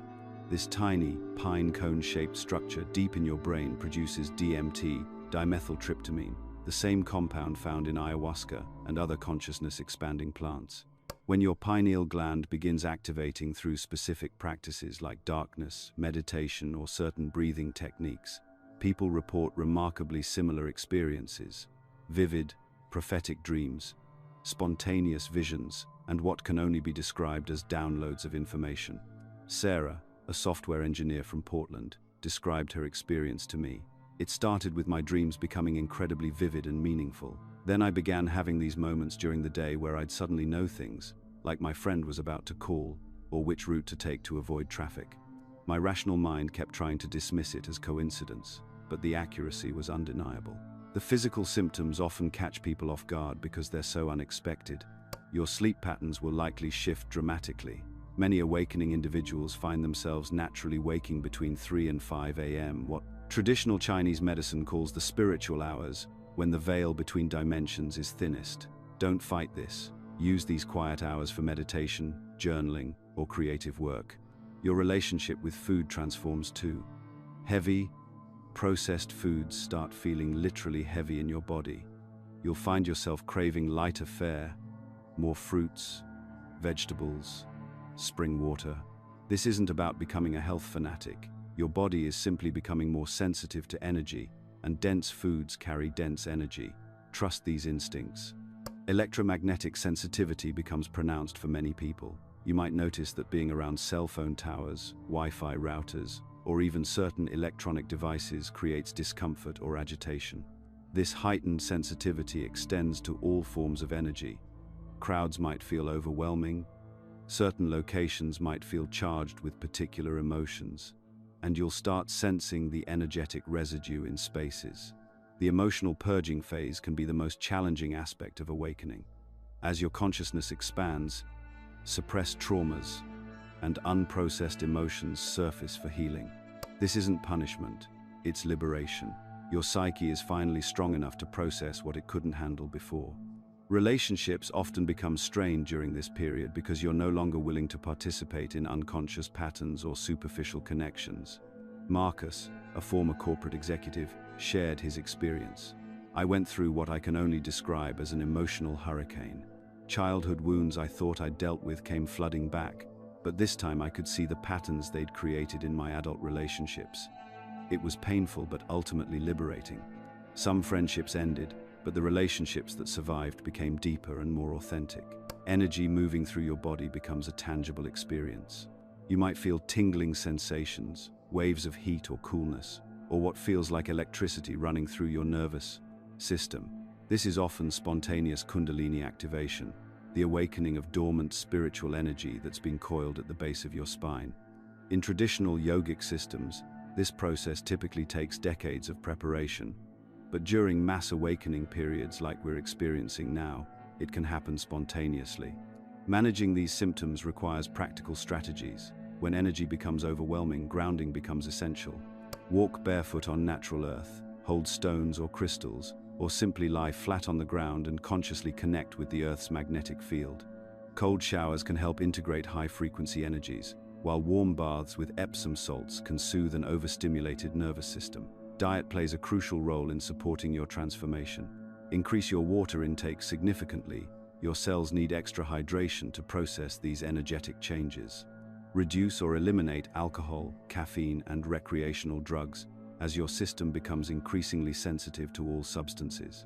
This tiny, pine cone-shaped structure deep in your brain produces DMT, dimethyltryptamine, the same compound found in ayahuasca and other consciousness-expanding plants. When your pineal gland begins activating through specific practices like darkness, meditation, or certain breathing techniques, people report remarkably similar experiences: vivid, prophetic dreams, spontaneous visions, and what can only be described as downloads of information. Sarah, a software engineer from Portland, described her experience to me. It started with my dreams becoming incredibly vivid and meaningful. Then I began having these moments during the day where I'd suddenly know things, like my friend was about to call, or which route to take to avoid traffic. My rational mind kept trying to dismiss it as coincidence, but the accuracy was undeniable. The physical symptoms often catch people off guard because they're so unexpected. Your sleep patterns will likely shift dramatically. Many awakening individuals find themselves naturally waking between 3 and 5 a.m., what traditional Chinese medicine calls the spiritual hours, when the veil between dimensions is thinnest. Don't fight this. Use these quiet hours for meditation, journaling, or creative work. Your relationship with food transforms too. Heavy, processed foods start feeling literally heavy in your body. You'll find yourself craving lighter fare, more fruits, vegetables, spring water. This isn't about becoming a health fanatic. Your body is simply becoming more sensitive to energy, and dense foods carry dense energy. Trust these instincts. Electromagnetic sensitivity becomes pronounced for many people. You might notice that being around cell phone towers, Wi-Fi routers, or even certain electronic devices creates discomfort or agitation. This heightened sensitivity extends to all forms of energy. Crowds might feel overwhelming, certain locations might feel charged with particular emotions, and you'll start sensing the energetic residue in spaces. The emotional purging phase can be the most challenging aspect of awakening. As your consciousness expands, suppressed traumas and unprocessed emotions surface for healing. This isn't punishment, it's liberation. Your psyche is finally strong enough to process what it couldn't handle before. Relationships often become strained during this period because you're no longer willing to participate in unconscious patterns or superficial connections. Marcus, a former corporate executive, shared his experience. I went through what I can only describe as an emotional hurricane. Childhood wounds I thought I'd dealt with came flooding back, but this time I could see the patterns they'd created in my adult relationships. It was painful but ultimately liberating. Some friendships ended, but the relationships that survived became deeper and more authentic. Energy moving through your body becomes a tangible experience. You might feel tingling sensations, waves of heat or coolness, or what feels like electricity running through your nervous system. This is often spontaneous Kundalini activation, the awakening of dormant spiritual energy that's been coiled at the base of your spine. In traditional yogic systems, this process typically takes decades of preparation, but during mass awakening periods like we're experiencing now, it can happen spontaneously. Managing these symptoms requires practical strategies. When energy becomes overwhelming, grounding becomes essential. Walk barefoot on natural earth, hold stones or crystals, or simply lie flat on the ground and consciously connect with the Earth's magnetic field. Cold showers can help integrate high-frequency energies, while warm baths with Epsom salts can soothe an overstimulated nervous system. Diet plays a crucial role in supporting your transformation. Increase your water intake significantly. Your cells need extra hydration to process these energetic changes. Reduce or eliminate alcohol, caffeine, and recreational drugs, as your system becomes increasingly sensitive to all substances.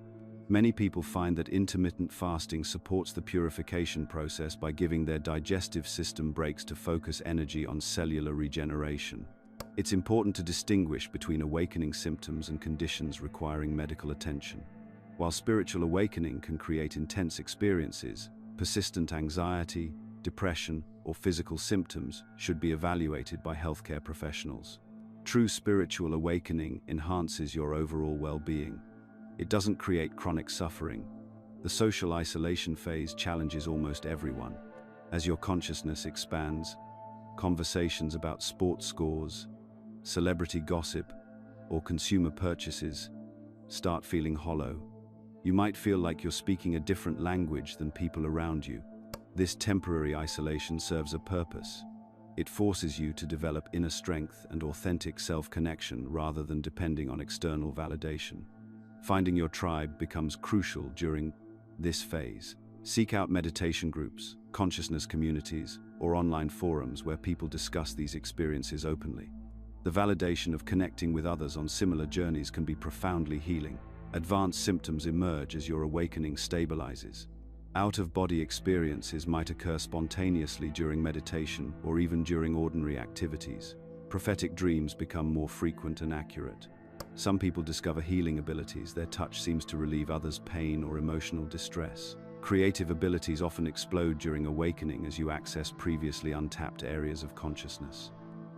Many people find that intermittent fasting supports the purification process by giving their digestive system breaks to focus energy on cellular regeneration. It's important to distinguish between awakening symptoms and conditions requiring medical attention. While spiritual awakening can create intense experiences, persistent anxiety, depression, or physical symptoms should be evaluated by healthcare professionals. True spiritual awakening enhances your overall well-being. It doesn't create chronic suffering. The social isolation phase challenges almost everyone. As your consciousness expands, conversations about sports scores, celebrity gossip, or consumer purchases start feeling hollow. You might feel like you're speaking a different language than people around you. This temporary isolation serves a purpose. It forces you to develop inner strength and authentic self-connection rather than depending on external validation. Finding your tribe becomes crucial during this phase. Seek out meditation groups, consciousness communities, or online forums where people discuss these experiences openly. The validation of connecting with others on similar journeys can be profoundly healing. Advanced symptoms emerge as your awakening stabilizes. Out-of-body experiences might occur spontaneously during meditation or even during ordinary activities. Prophetic dreams become more frequent and accurate. Some people discover healing abilities. Their touch seems to relieve others' pain or emotional distress. Creative abilities often explode during awakening as you access previously untapped areas of consciousness.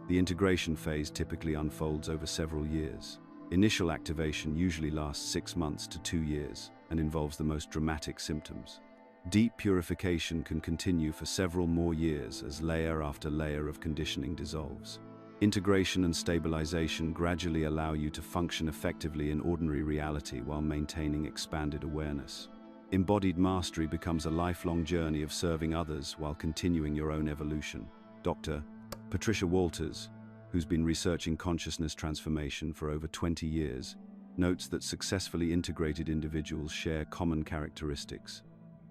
The integration phase typically unfolds over several years. Initial activation usually lasts 6 months to 2 years and involves the most dramatic symptoms. Deep purification can continue for several more years as layer after layer of conditioning dissolves. Integration and stabilization gradually allow you to function effectively in ordinary reality while maintaining expanded awareness. Embodied mastery becomes a lifelong journey of serving others while continuing your own evolution. Dr. Patricia Walters, who's been researching consciousness transformation for over 20 years, notes that successfully integrated individuals share common characteristics.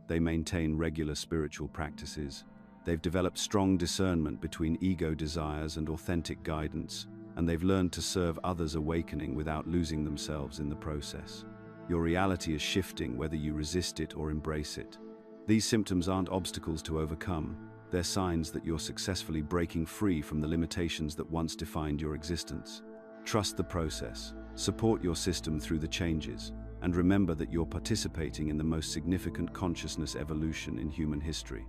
They maintain regular spiritual practices. They've developed strong discernment between ego desires and authentic guidance, and they've learned to serve others awakening without losing themselves in the process. Your reality is shifting whether you resist it or embrace it. These symptoms aren't obstacles to overcome. They're signs that you're successfully breaking free from the limitations that once defined your existence. Trust the process, support your system through the changes, and remember that you're participating in the most significant consciousness evolution in human history.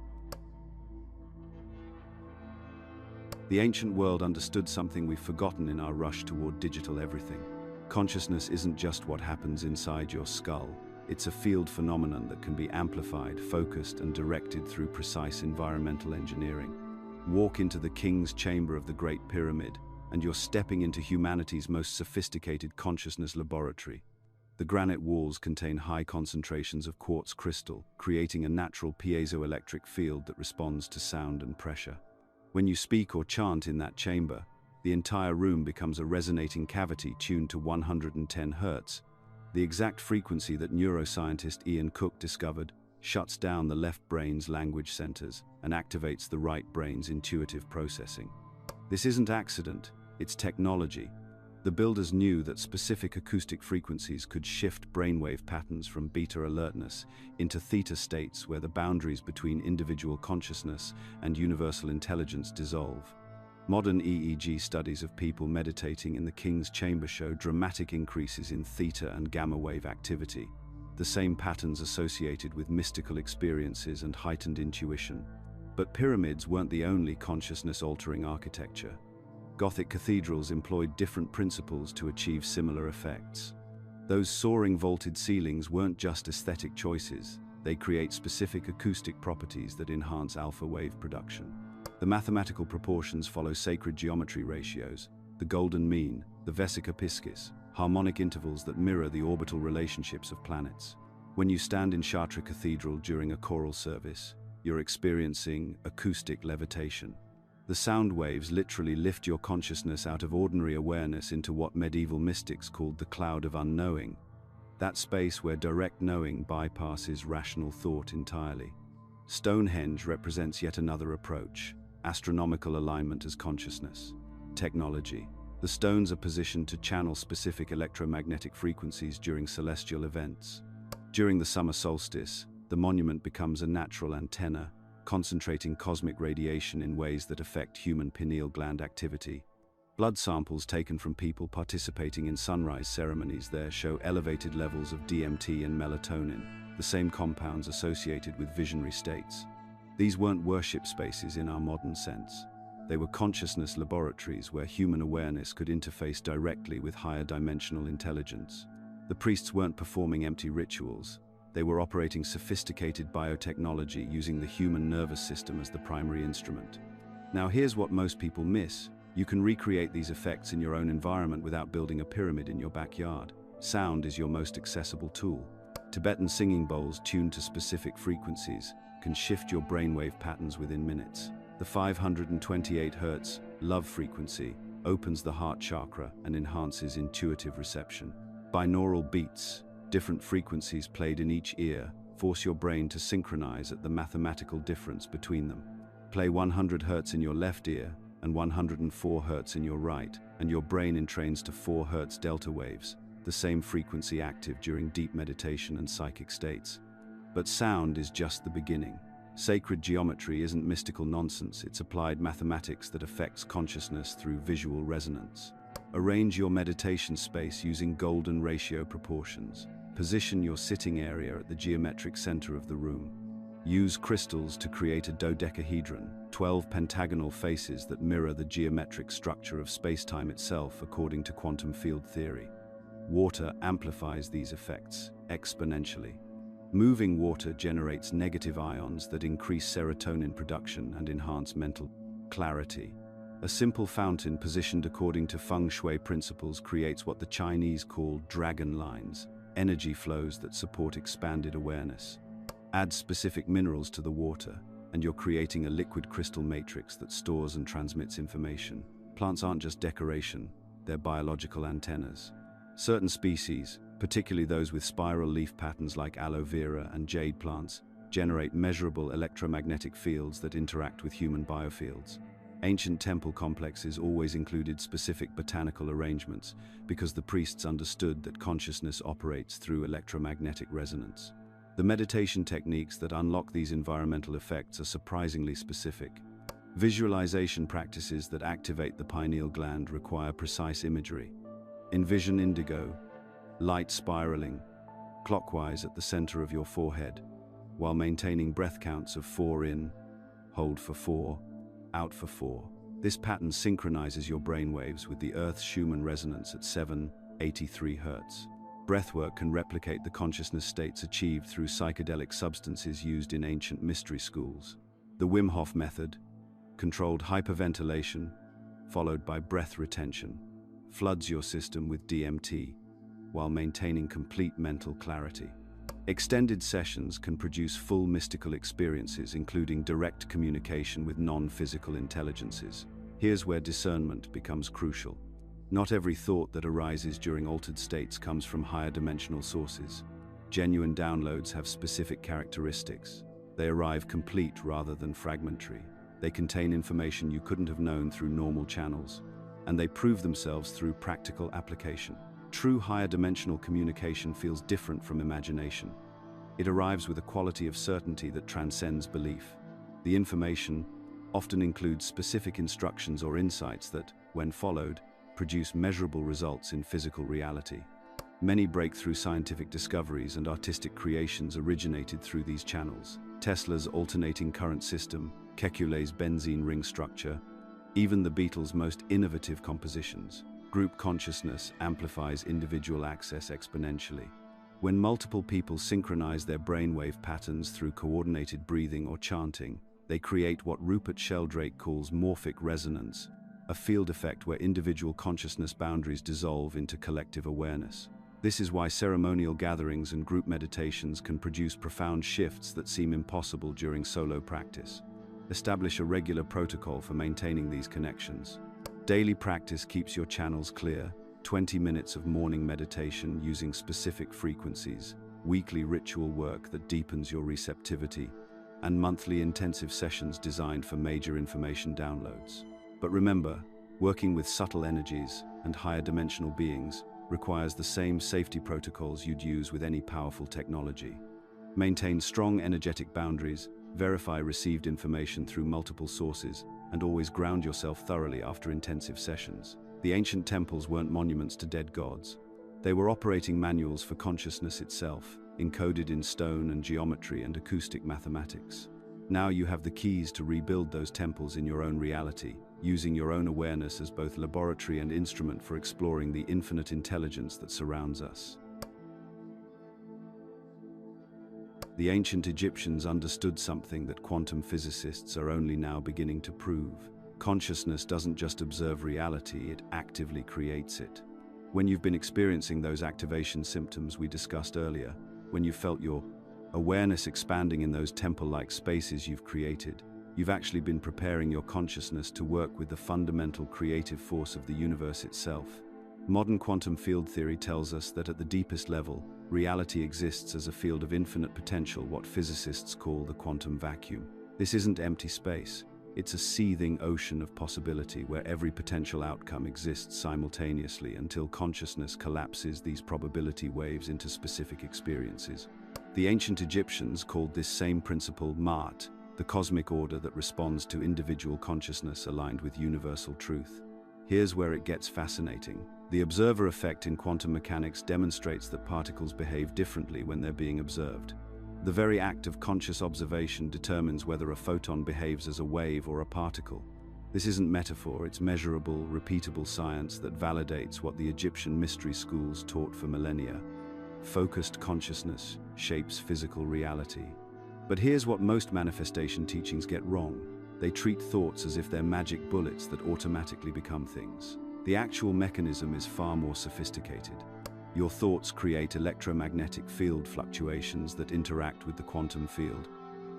The ancient world understood something we've forgotten in our rush toward digital everything. Consciousness isn't just what happens inside your skull. It's a field phenomenon that can be amplified, focused, and directed through precise environmental engineering. Walk into the king's chamber of the Great Pyramid, and you're stepping into humanity's most sophisticated consciousness laboratory. The granite walls contain high concentrations of quartz crystal, creating a natural piezoelectric field that responds to sound and pressure. When you speak or chant in that chamber, the entire room becomes a resonating cavity tuned to 110 Hz. The exact frequency that neuroscientist Ian Cook discovered shuts down the left brain's language centers and activates the right brain's intuitive processing. This isn't accident, it's technology. The builders knew that specific acoustic frequencies could shift brainwave patterns from beta alertness into theta states where the boundaries between individual consciousness and universal intelligence dissolve. Modern EEG studies of people meditating in the King's Chamber show dramatic increases in theta and gamma wave activity, the same patterns associated with mystical experiences and heightened intuition. But pyramids weren't the only consciousness-altering architecture. Gothic cathedrals employed different principles to achieve similar effects. Those soaring vaulted ceilings weren't just aesthetic choices, they create specific acoustic properties that enhance alpha wave production. The mathematical proportions follow sacred geometry ratios, the golden mean, the vesica piscis, harmonic intervals that mirror the orbital relationships of planets. When you stand in Chartres Cathedral during a choral service, you're experiencing acoustic levitation. The sound waves literally lift your consciousness out of ordinary awareness into what medieval mystics called the cloud of unknowing, that space where direct knowing bypasses rational thought entirely. Stonehenge represents yet another approach. astronomical alignment as consciousness. Technology. The stones are positioned to channel specific electromagnetic frequencies during celestial events. During the summer solstice, the monument becomes a natural antenna, concentrating cosmic radiation in ways that affect human pineal gland activity. Blood samples taken from people participating in sunrise ceremonies there show elevated levels of DMT and melatonin, the same compounds associated with visionary states. These weren't worship spaces in our modern sense. They were consciousness laboratories where human awareness could interface directly with higher dimensional intelligence. The priests weren't performing empty rituals. They were operating sophisticated biotechnology using the human nervous system as the primary instrument. Now here's what most people miss. You can recreate these effects in your own environment without building a pyramid in your backyard. Sound is your most accessible tool. Tibetan singing bowls tuned to specific frequencies can shift your brainwave patterns within minutes. The 528 Hz love frequency opens the heart chakra and enhances intuitive reception. Binaural beats, different frequencies played in each ear, force your brain to synchronize at the mathematical difference between them. Play 100 Hz in your left ear and 104 Hz in your right, and your brain entrains to 4 Hz delta waves, the same frequency active during deep meditation and psychic states. But sound is just the beginning. Sacred geometry isn't mystical nonsense, it's applied mathematics that affects consciousness through visual resonance. Arrange your meditation space using golden ratio proportions. Position your sitting area at the geometric center of the room. Use crystals to create a dodecahedron, 12 pentagonal faces that mirror the geometric structure of space-time itself according to quantum field theory. Water amplifies these effects exponentially. Moving water generates negative ions that increase serotonin production and enhance mental clarity. A simple fountain positioned according to feng shui principles creates what the Chinese call dragon lines, energy flows that support expanded awareness. Add specific minerals to the water, and you're creating a liquid crystal matrix that stores and transmits information. Plants aren't just decoration, they're biological antennas. Certain species, particularly those with spiral leaf patterns like aloe vera and jade plants, generate measurable electromagnetic fields that interact with human biofields. Ancient temple complexes always included specific botanical arrangements because the priests understood that consciousness operates through electromagnetic resonance. The meditation techniques that unlock these environmental effects are surprisingly specific. Visualization practices that activate the pineal gland require precise imagery. Envision indigo, light spiraling clockwise at the center of your forehead, while maintaining breath counts of 4 in, hold for 4, out for 4. This pattern synchronizes your brainwaves with the Earth's Schumann resonance at 783 Hz. Breathwork can replicate the consciousness states achieved through psychedelic substances used in ancient mystery schools. The Wim Hof method, controlled hyperventilation, followed by breath retention, floods your system with DMT, while maintaining complete mental clarity. Extended sessions can produce full mystical experiences, including direct communication with non-physical intelligences. Here's where discernment becomes crucial. Not every thought that arises during altered states comes from higher dimensional sources. Genuine downloads have specific characteristics. They arrive complete rather than fragmentary. They contain information you couldn't have known through normal channels, and they prove themselves through practical application. True higher dimensional communication feels different from imagination. It arrives with a quality of certainty that transcends belief. The information often includes specific instructions or insights that, when followed, produce measurable results in physical reality. Many breakthrough scientific discoveries and artistic creations originated through these channels. Tesla's alternating current system, Kekule's benzene ring structure, even the Beatles' most innovative compositions. Group consciousness amplifies individual access exponentially. When multiple people synchronize their brainwave patterns through coordinated breathing or chanting, they create what Rupert Sheldrake calls morphic resonance, a field effect where individual consciousness boundaries dissolve into collective awareness. This is why ceremonial gatherings and group meditations can produce profound shifts that seem impossible during solo practice. Establish a regular protocol for maintaining these connections. Daily practice keeps your channels clear, 20 minutes of morning meditation using specific frequencies, weekly ritual work that deepens your receptivity, and monthly intensive sessions designed for major information downloads. But remember, working with subtle energies and higher dimensional beings requires the same safety protocols you'd use with any powerful technology. Maintain strong energetic boundaries, verify received information through multiple sources, and always ground yourself thoroughly after intensive sessions. The ancient temples weren't monuments to dead gods. They were operating manuals for consciousness itself, encoded in stone and geometry and acoustic mathematics. Now you have the keys to rebuild those temples in your own reality, using your own awareness as both laboratory and instrument for exploring the infinite intelligence that surrounds us. The ancient Egyptians understood something that quantum physicists are only now beginning to prove. Consciousness doesn't just observe reality, it actively creates it. When you've been experiencing those activation symptoms we discussed earlier, when you felt your awareness expanding in those temple-like spaces you've created, you've actually been preparing your consciousness to work with the fundamental creative force of the universe itself. Modern quantum field theory tells us that at the deepest level, reality exists as a field of infinite potential, what physicists call the quantum vacuum. This isn't empty space. It's a seething ocean of possibility where every potential outcome exists simultaneously until consciousness collapses these probability waves into specific experiences. The ancient Egyptians called this same principle Ma'at, the cosmic order that responds to individual consciousness aligned with universal truth. Here's where it gets fascinating. The observer effect in quantum mechanics demonstrates that particles behave differently when they're being observed. The very act of conscious observation determines whether a photon behaves as a wave or a particle. This isn't metaphor, it's measurable, repeatable science that validates what the Egyptian mystery schools taught for millennia. Focused consciousness shapes physical reality. But here's what most manifestation teachings get wrong. They treat thoughts as if they're magic bullets that automatically become things. The actual mechanism is far more sophisticated. Your thoughts create electromagnetic field fluctuations that interact with the quantum field,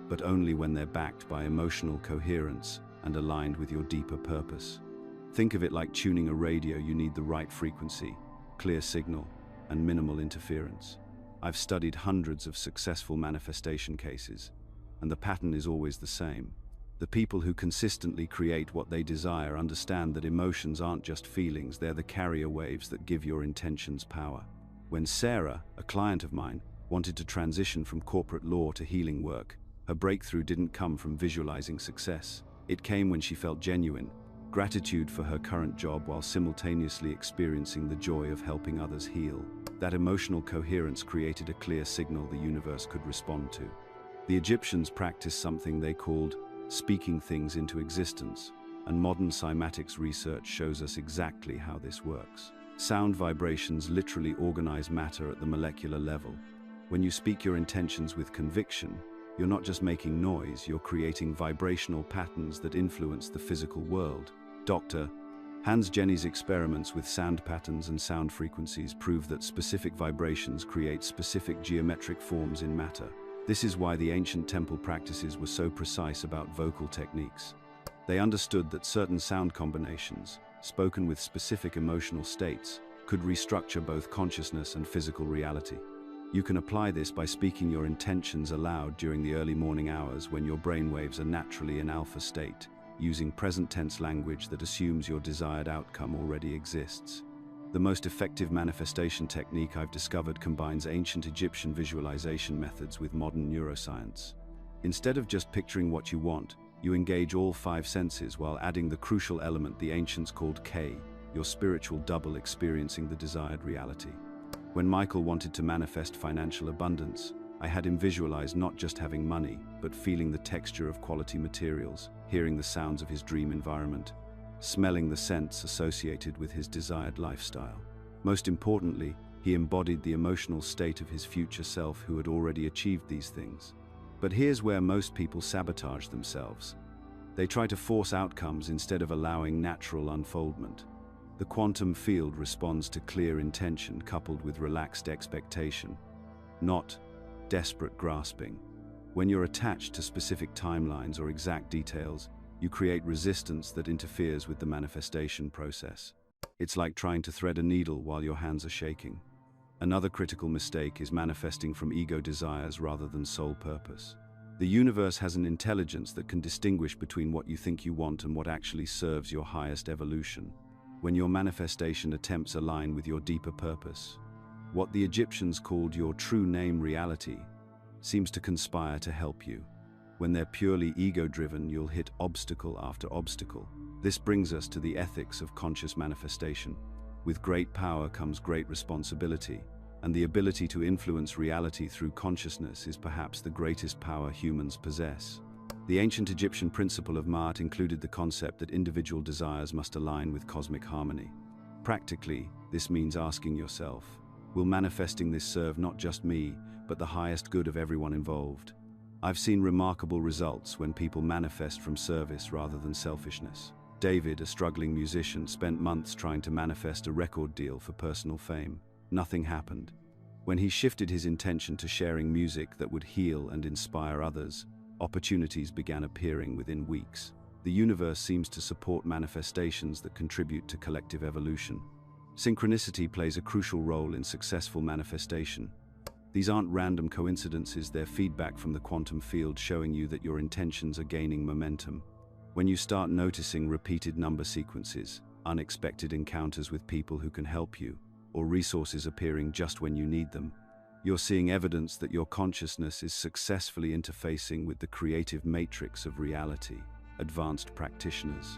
but only when they're backed by emotional coherence and aligned with your deeper purpose. Think of it like tuning a radio. You need the right frequency, clear signal, and minimal interference. I've studied hundreds of successful manifestation cases, and the pattern is always the same. The people who consistently create what they desire understand that emotions aren't just feelings, they're the carrier waves that give your intentions power. When Sarah, a client of mine, wanted to transition from corporate law to healing work, her breakthrough didn't come from visualizing success. It came when she felt genuine gratitude for her current job while simultaneously experiencing the joy of helping others heal. That emotional coherence created a clear signal the universe could respond to. The Egyptians practiced something they called speaking things into existence, and modern cymatics research shows us exactly how this works. Sound vibrations literally organize matter at the molecular level. When you speak your intentions with conviction, you're not just making noise, you're creating vibrational patterns that influence the physical world. Dr. Hans Jenny's experiments with sound patterns and sound frequencies prove that specific vibrations create specific geometric forms in matter. This is why the ancient temple practices were so precise about vocal techniques. They understood that certain sound combinations, spoken with specific emotional states, could restructure both consciousness and physical reality. You can apply this by speaking your intentions aloud during the early morning hours when your brainwaves are naturally in alpha state, using present tense language that assumes your desired outcome already exists. The most effective manifestation technique I've discovered combines ancient Egyptian visualization methods with modern neuroscience. Instead of just picturing what you want, you engage all 5 senses while adding the crucial element the ancients called K, your spiritual double experiencing the desired reality. When Michael wanted to manifest financial abundance, I had him visualize not just having money, but feeling the texture of quality materials, hearing the sounds of his dream environment, smelling the scents associated with his desired lifestyle. Most importantly, he embodied the emotional state of his future self who had already achieved these things. But here's where most people sabotage themselves. They try to force outcomes instead of allowing natural unfoldment. The quantum field responds to clear intention coupled with relaxed expectation, not desperate grasping. When you're attached to specific timelines or exact details, you create resistance that interferes with the manifestation process. It's like trying to thread a needle while your hands are shaking. Another critical mistake is manifesting from ego desires rather than soul purpose. The The universe has an intelligence that can distinguish between what you think you want and what actually serves your highest evolution. When your manifestation attempts align with your deeper purpose, what the Egyptians called your true name reality seems to conspire to help you. When they're purely ego-driven, you'll hit obstacle after obstacle. This brings us to the ethics of conscious manifestation. With great power comes great responsibility, and the ability to influence reality through consciousness is perhaps the greatest power humans possess. The ancient Egyptian principle of Ma'at included the concept that individual desires must align with cosmic harmony. Practically, this means asking yourself, will manifesting this serve not just me, but the highest good of everyone involved? I've seen remarkable results when people manifest from service rather than selfishness. David, a struggling musician, spent months trying to manifest a record deal for personal fame. Nothing happened. When he shifted his intention to sharing music that would heal and inspire others, opportunities began appearing within weeks. The universe seems to support manifestations that contribute to collective evolution. Synchronicity plays a crucial role in successful manifestation. These aren't random coincidences, they're feedback from the quantum field showing you that your intentions are gaining momentum. When you start noticing repeated number sequences, unexpected encounters with people who can help you, or resources appearing just when you need them, you're seeing evidence that your consciousness is successfully interfacing with the creative matrix of reality. Advanced practitioners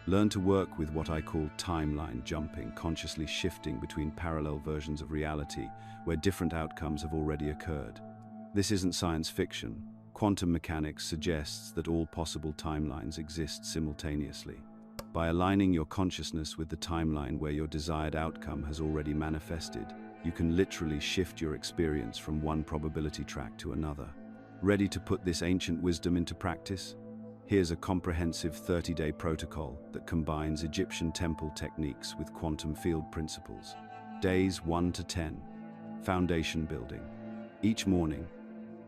learn to work with what I call timeline jumping, consciously shifting between parallel versions of reality where different outcomes have already occurred. This isn't science fiction. Quantum mechanics suggests that all possible timelines exist simultaneously. By aligning your consciousness with the timeline where your desired outcome has already manifested, you can literally shift your experience from one probability track to another. Ready to put this ancient wisdom into practice? Here's a comprehensive 30-day protocol that combines Egyptian temple techniques with quantum field principles. Days 1 to 10. Foundation building. Each morning,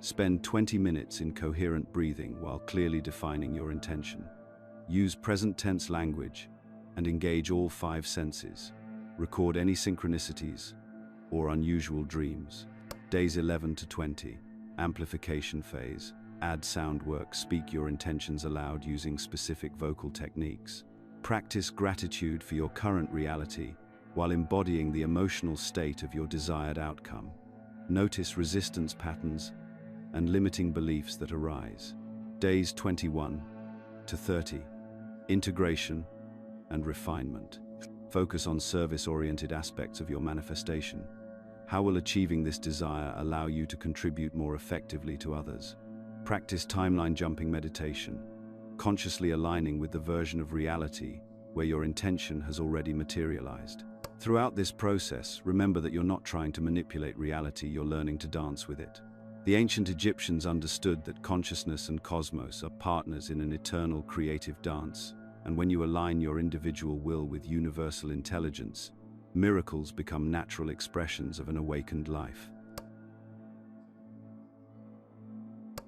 spend 20 minutes in coherent breathing while clearly defining your intention. Use present tense language and engage all 5 senses. Record any synchronicities or unusual dreams. Days 11 to 20. Amplification phase. Add sound work, speak your intentions aloud using specific vocal techniques. Practice gratitude for your current reality while embodying the emotional state of your desired outcome. Notice resistance patterns and limiting beliefs that arise. Days 21 to 30. Integration and refinement. Focus on service-oriented aspects of your manifestation. How will achieving this desire allow you to contribute more effectively to others? Practice timeline jumping meditation, consciously aligning with the version of reality where your intention has already materialized. Throughout this process, remember that you're not trying to manipulate reality, you're learning to dance with it. The ancient Egyptians understood that consciousness and cosmos are partners in an eternal creative dance, and when you align your individual will with universal intelligence, miracles become natural expressions of an awakened life.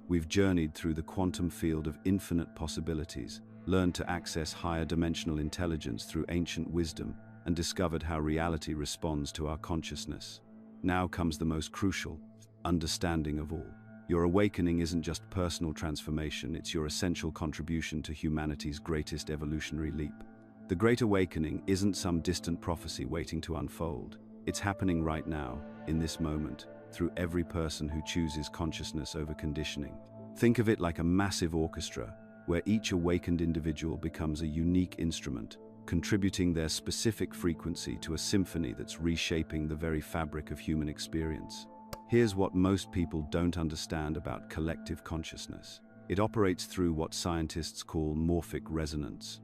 We've journeyed through the quantum field of infinite possibilities, learned to access higher dimensional intelligence through ancient wisdom, and discovered how reality responds to our consciousness. Now comes the most crucial understanding of all. Your awakening isn't just personal transformation, it's your essential contribution to humanity's greatest evolutionary leap. The Great Awakening isn't some distant prophecy waiting to unfold. It's happening right now, in this moment, through every person who chooses consciousness over conditioning. Think of it like a massive orchestra, where each awakened individual becomes a unique instrument, contributing their specific frequency to a symphony that's reshaping the very fabric of human experience. Here's what most people don't understand about collective consciousness. It operates through what scientists call morphic resonance.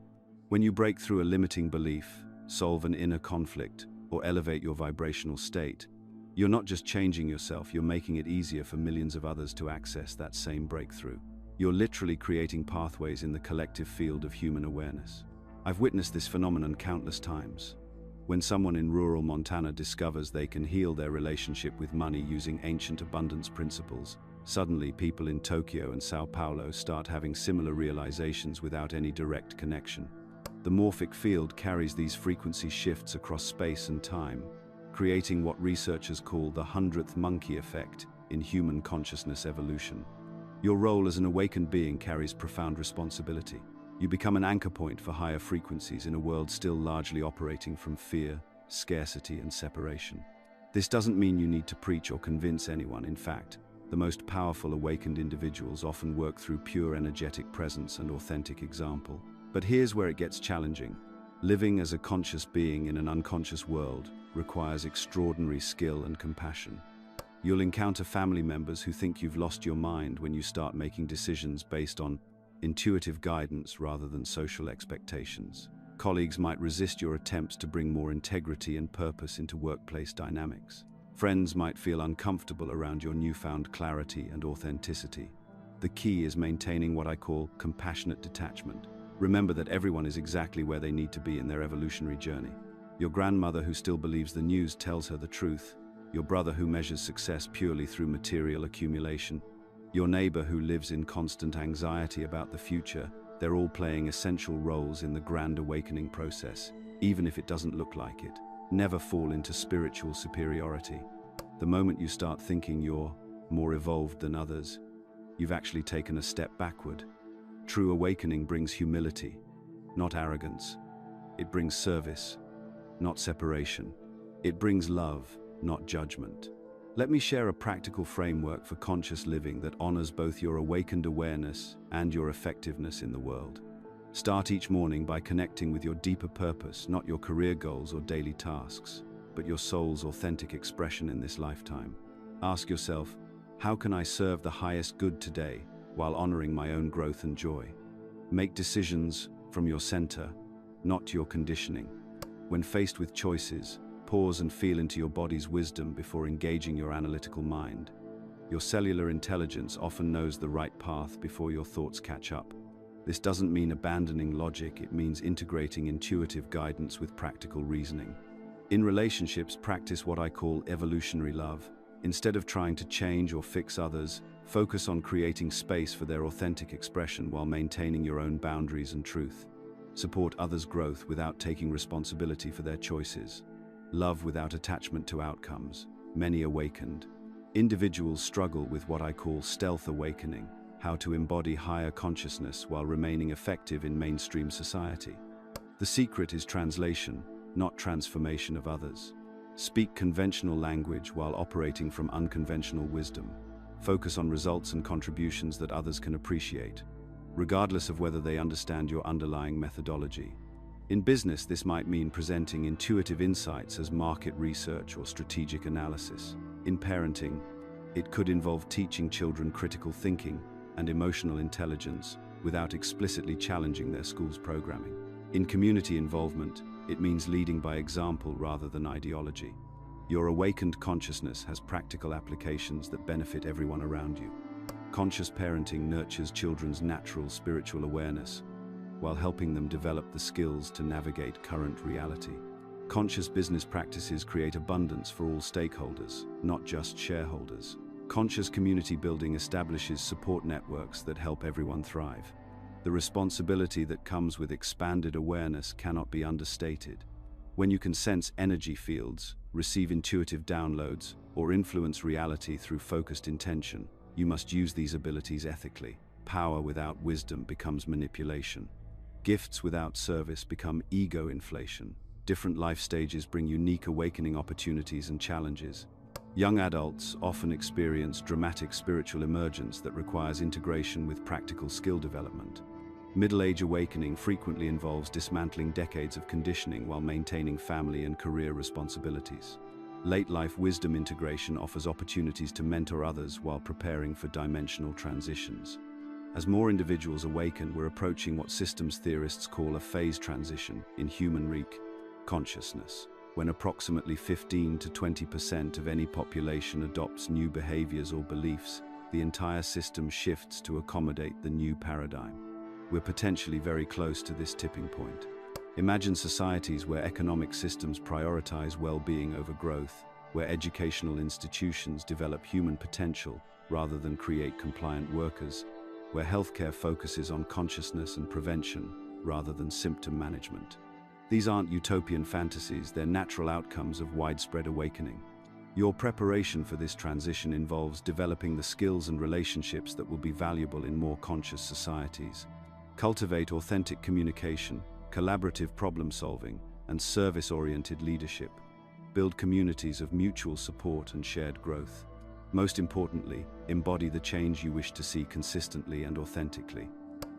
When you break through a limiting belief, solve an inner conflict, or elevate your vibrational state, you're not just changing yourself, you're making it easier for millions of others to access that same breakthrough. You're literally creating pathways in the collective field of human awareness. I've witnessed this phenomenon countless times. When someone in rural Montana discovers they can heal their relationship with money using ancient abundance principles, suddenly people in Tokyo and Sao Paulo start having similar realizations without any direct connection. The morphic field carries these frequency shifts across space and time, creating what researchers call the 100th monkey effect in human consciousness evolution. Your role as an awakened being carries profound responsibility. You become an anchor point for higher frequencies in a world still largely operating from fear, scarcity, and separation. This doesn't mean you need to preach or convince anyone. In fact, the most powerful awakened individuals often work through pure energetic presence and authentic example. But here's where it gets challenging. Living as a conscious being in an unconscious world requires extraordinary skill and compassion. You'll encounter family members who think you've lost your mind when you start making decisions based on intuitive guidance rather than social expectations. Colleagues might resist your attempts to bring more integrity and purpose into workplace dynamics. Friends might feel uncomfortable around your newfound clarity and authenticity. The key is maintaining what I call compassionate detachment. Remember that everyone is exactly where they need to be in their evolutionary journey. Your grandmother who still believes the news tells her the truth. Your brother who measures success purely through material accumulation. Your neighbor who lives in constant anxiety about the future. They're all playing essential roles in the grand awakening process, even if it doesn't look like it. Never fall into spiritual superiority. The moment you start thinking you're more evolved than others, you've actually taken a step backward. True awakening brings humility, not arrogance. It brings service, not separation. It brings love, not judgment. Let me share a practical framework for conscious living that honors both your awakened awareness and your effectiveness in the world. Start each morning by connecting with your deeper purpose, not your career goals or daily tasks, but your soul's authentic expression in this lifetime. Ask yourself, how can I serve the highest good today while honoring my own growth and joy? Make decisions from your center, not your conditioning. When faced with choices, pause and feel into your body's wisdom before engaging your analytical mind. Your cellular intelligence often knows the right path before your thoughts catch up. This doesn't mean abandoning logic, it means integrating intuitive guidance with practical reasoning. In relationships, practice what I call evolutionary love. Instead of trying to change or fix others, focus on creating space for their authentic expression while maintaining your own boundaries and truth. Support others' growth without taking responsibility for their choices. Love without attachment to outcomes. Many awakened individuals struggle with what I call stealth awakening, how to embody higher consciousness while remaining effective in mainstream society. The secret is translation, not transformation of others. Speak conventional language while operating from unconventional wisdom. Focus on results and contributions that others can appreciate, regardless of whether they understand your underlying methodology. In business, this might mean presenting intuitive insights as market research or strategic analysis. In parenting, it could involve teaching children critical thinking and emotional intelligence without explicitly challenging their school's programming. In community involvement, it means leading by example rather than ideology. Your awakened consciousness has practical applications that benefit everyone around you. Conscious parenting nurtures children's natural spiritual awareness, while helping them develop the skills to navigate current reality. Conscious business practices create abundance for all stakeholders, not just shareholders. Conscious community building establishes support networks that help everyone thrive. The responsibility that comes with expanded awareness cannot be understated. When you can sense energy fields, receive intuitive downloads, or influence reality through focused intention, you must use these abilities ethically. Power without wisdom becomes manipulation. Gifts without service become ego inflation. Different life stages bring unique awakening opportunities and challenges. Young adults often experience dramatic spiritual emergence that requires integration with practical skill development. Middle-age awakening frequently involves dismantling decades of conditioning while maintaining family and career responsibilities. Late-life wisdom integration offers opportunities to mentor others while preparing for dimensional transitions. As more individuals awaken, we're approaching what systems theorists call a phase transition in human consciousness. When approximately 15 to 20% of any population adopts new behaviors or beliefs, the entire system shifts to accommodate the new paradigm. We're potentially very close to this tipping point. Imagine societies where economic systems prioritize well-being over growth, where educational institutions develop human potential rather than create compliant workers, where healthcare focuses on consciousness and prevention rather than symptom management. These aren't utopian fantasies, they're natural outcomes of widespread awakening. Your preparation for this transition involves developing the skills and relationships that will be valuable in more conscious societies. Cultivate authentic communication, collaborative problem-solving, and service-oriented leadership. Build communities of mutual support and shared growth. Most importantly, embody the change you wish to see consistently and authentically.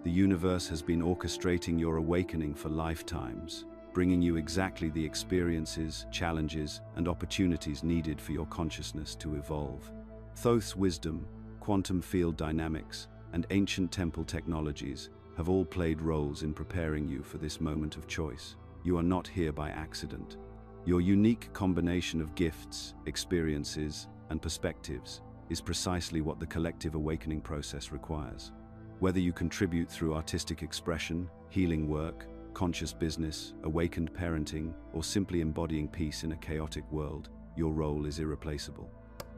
The universe has been orchestrating your awakening for lifetimes, bringing you exactly the experiences, challenges, and opportunities needed for your consciousness to evolve. Thoth's wisdom, quantum field dynamics, and ancient temple technologies have all played roles in preparing you for this moment of choice. You are not here by accident. Your unique combination of gifts, experiences, and perspectives is precisely what the collective awakening process requires. Whether you contribute through artistic expression, healing work, conscious business, awakened parenting, or simply embodying peace in a chaotic world, your role is irreplaceable.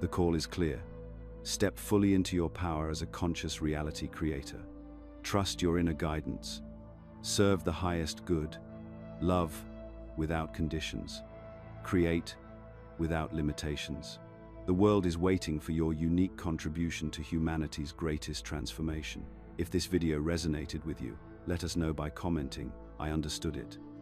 The call is clear. Step fully into your power as a conscious reality creator. Trust your inner guidance. Serve the highest good. Love without conditions. Create without limitations. The world is waiting for your unique contribution to humanity's greatest transformation. If this video resonated with you, let us know by commenting, "I understood it."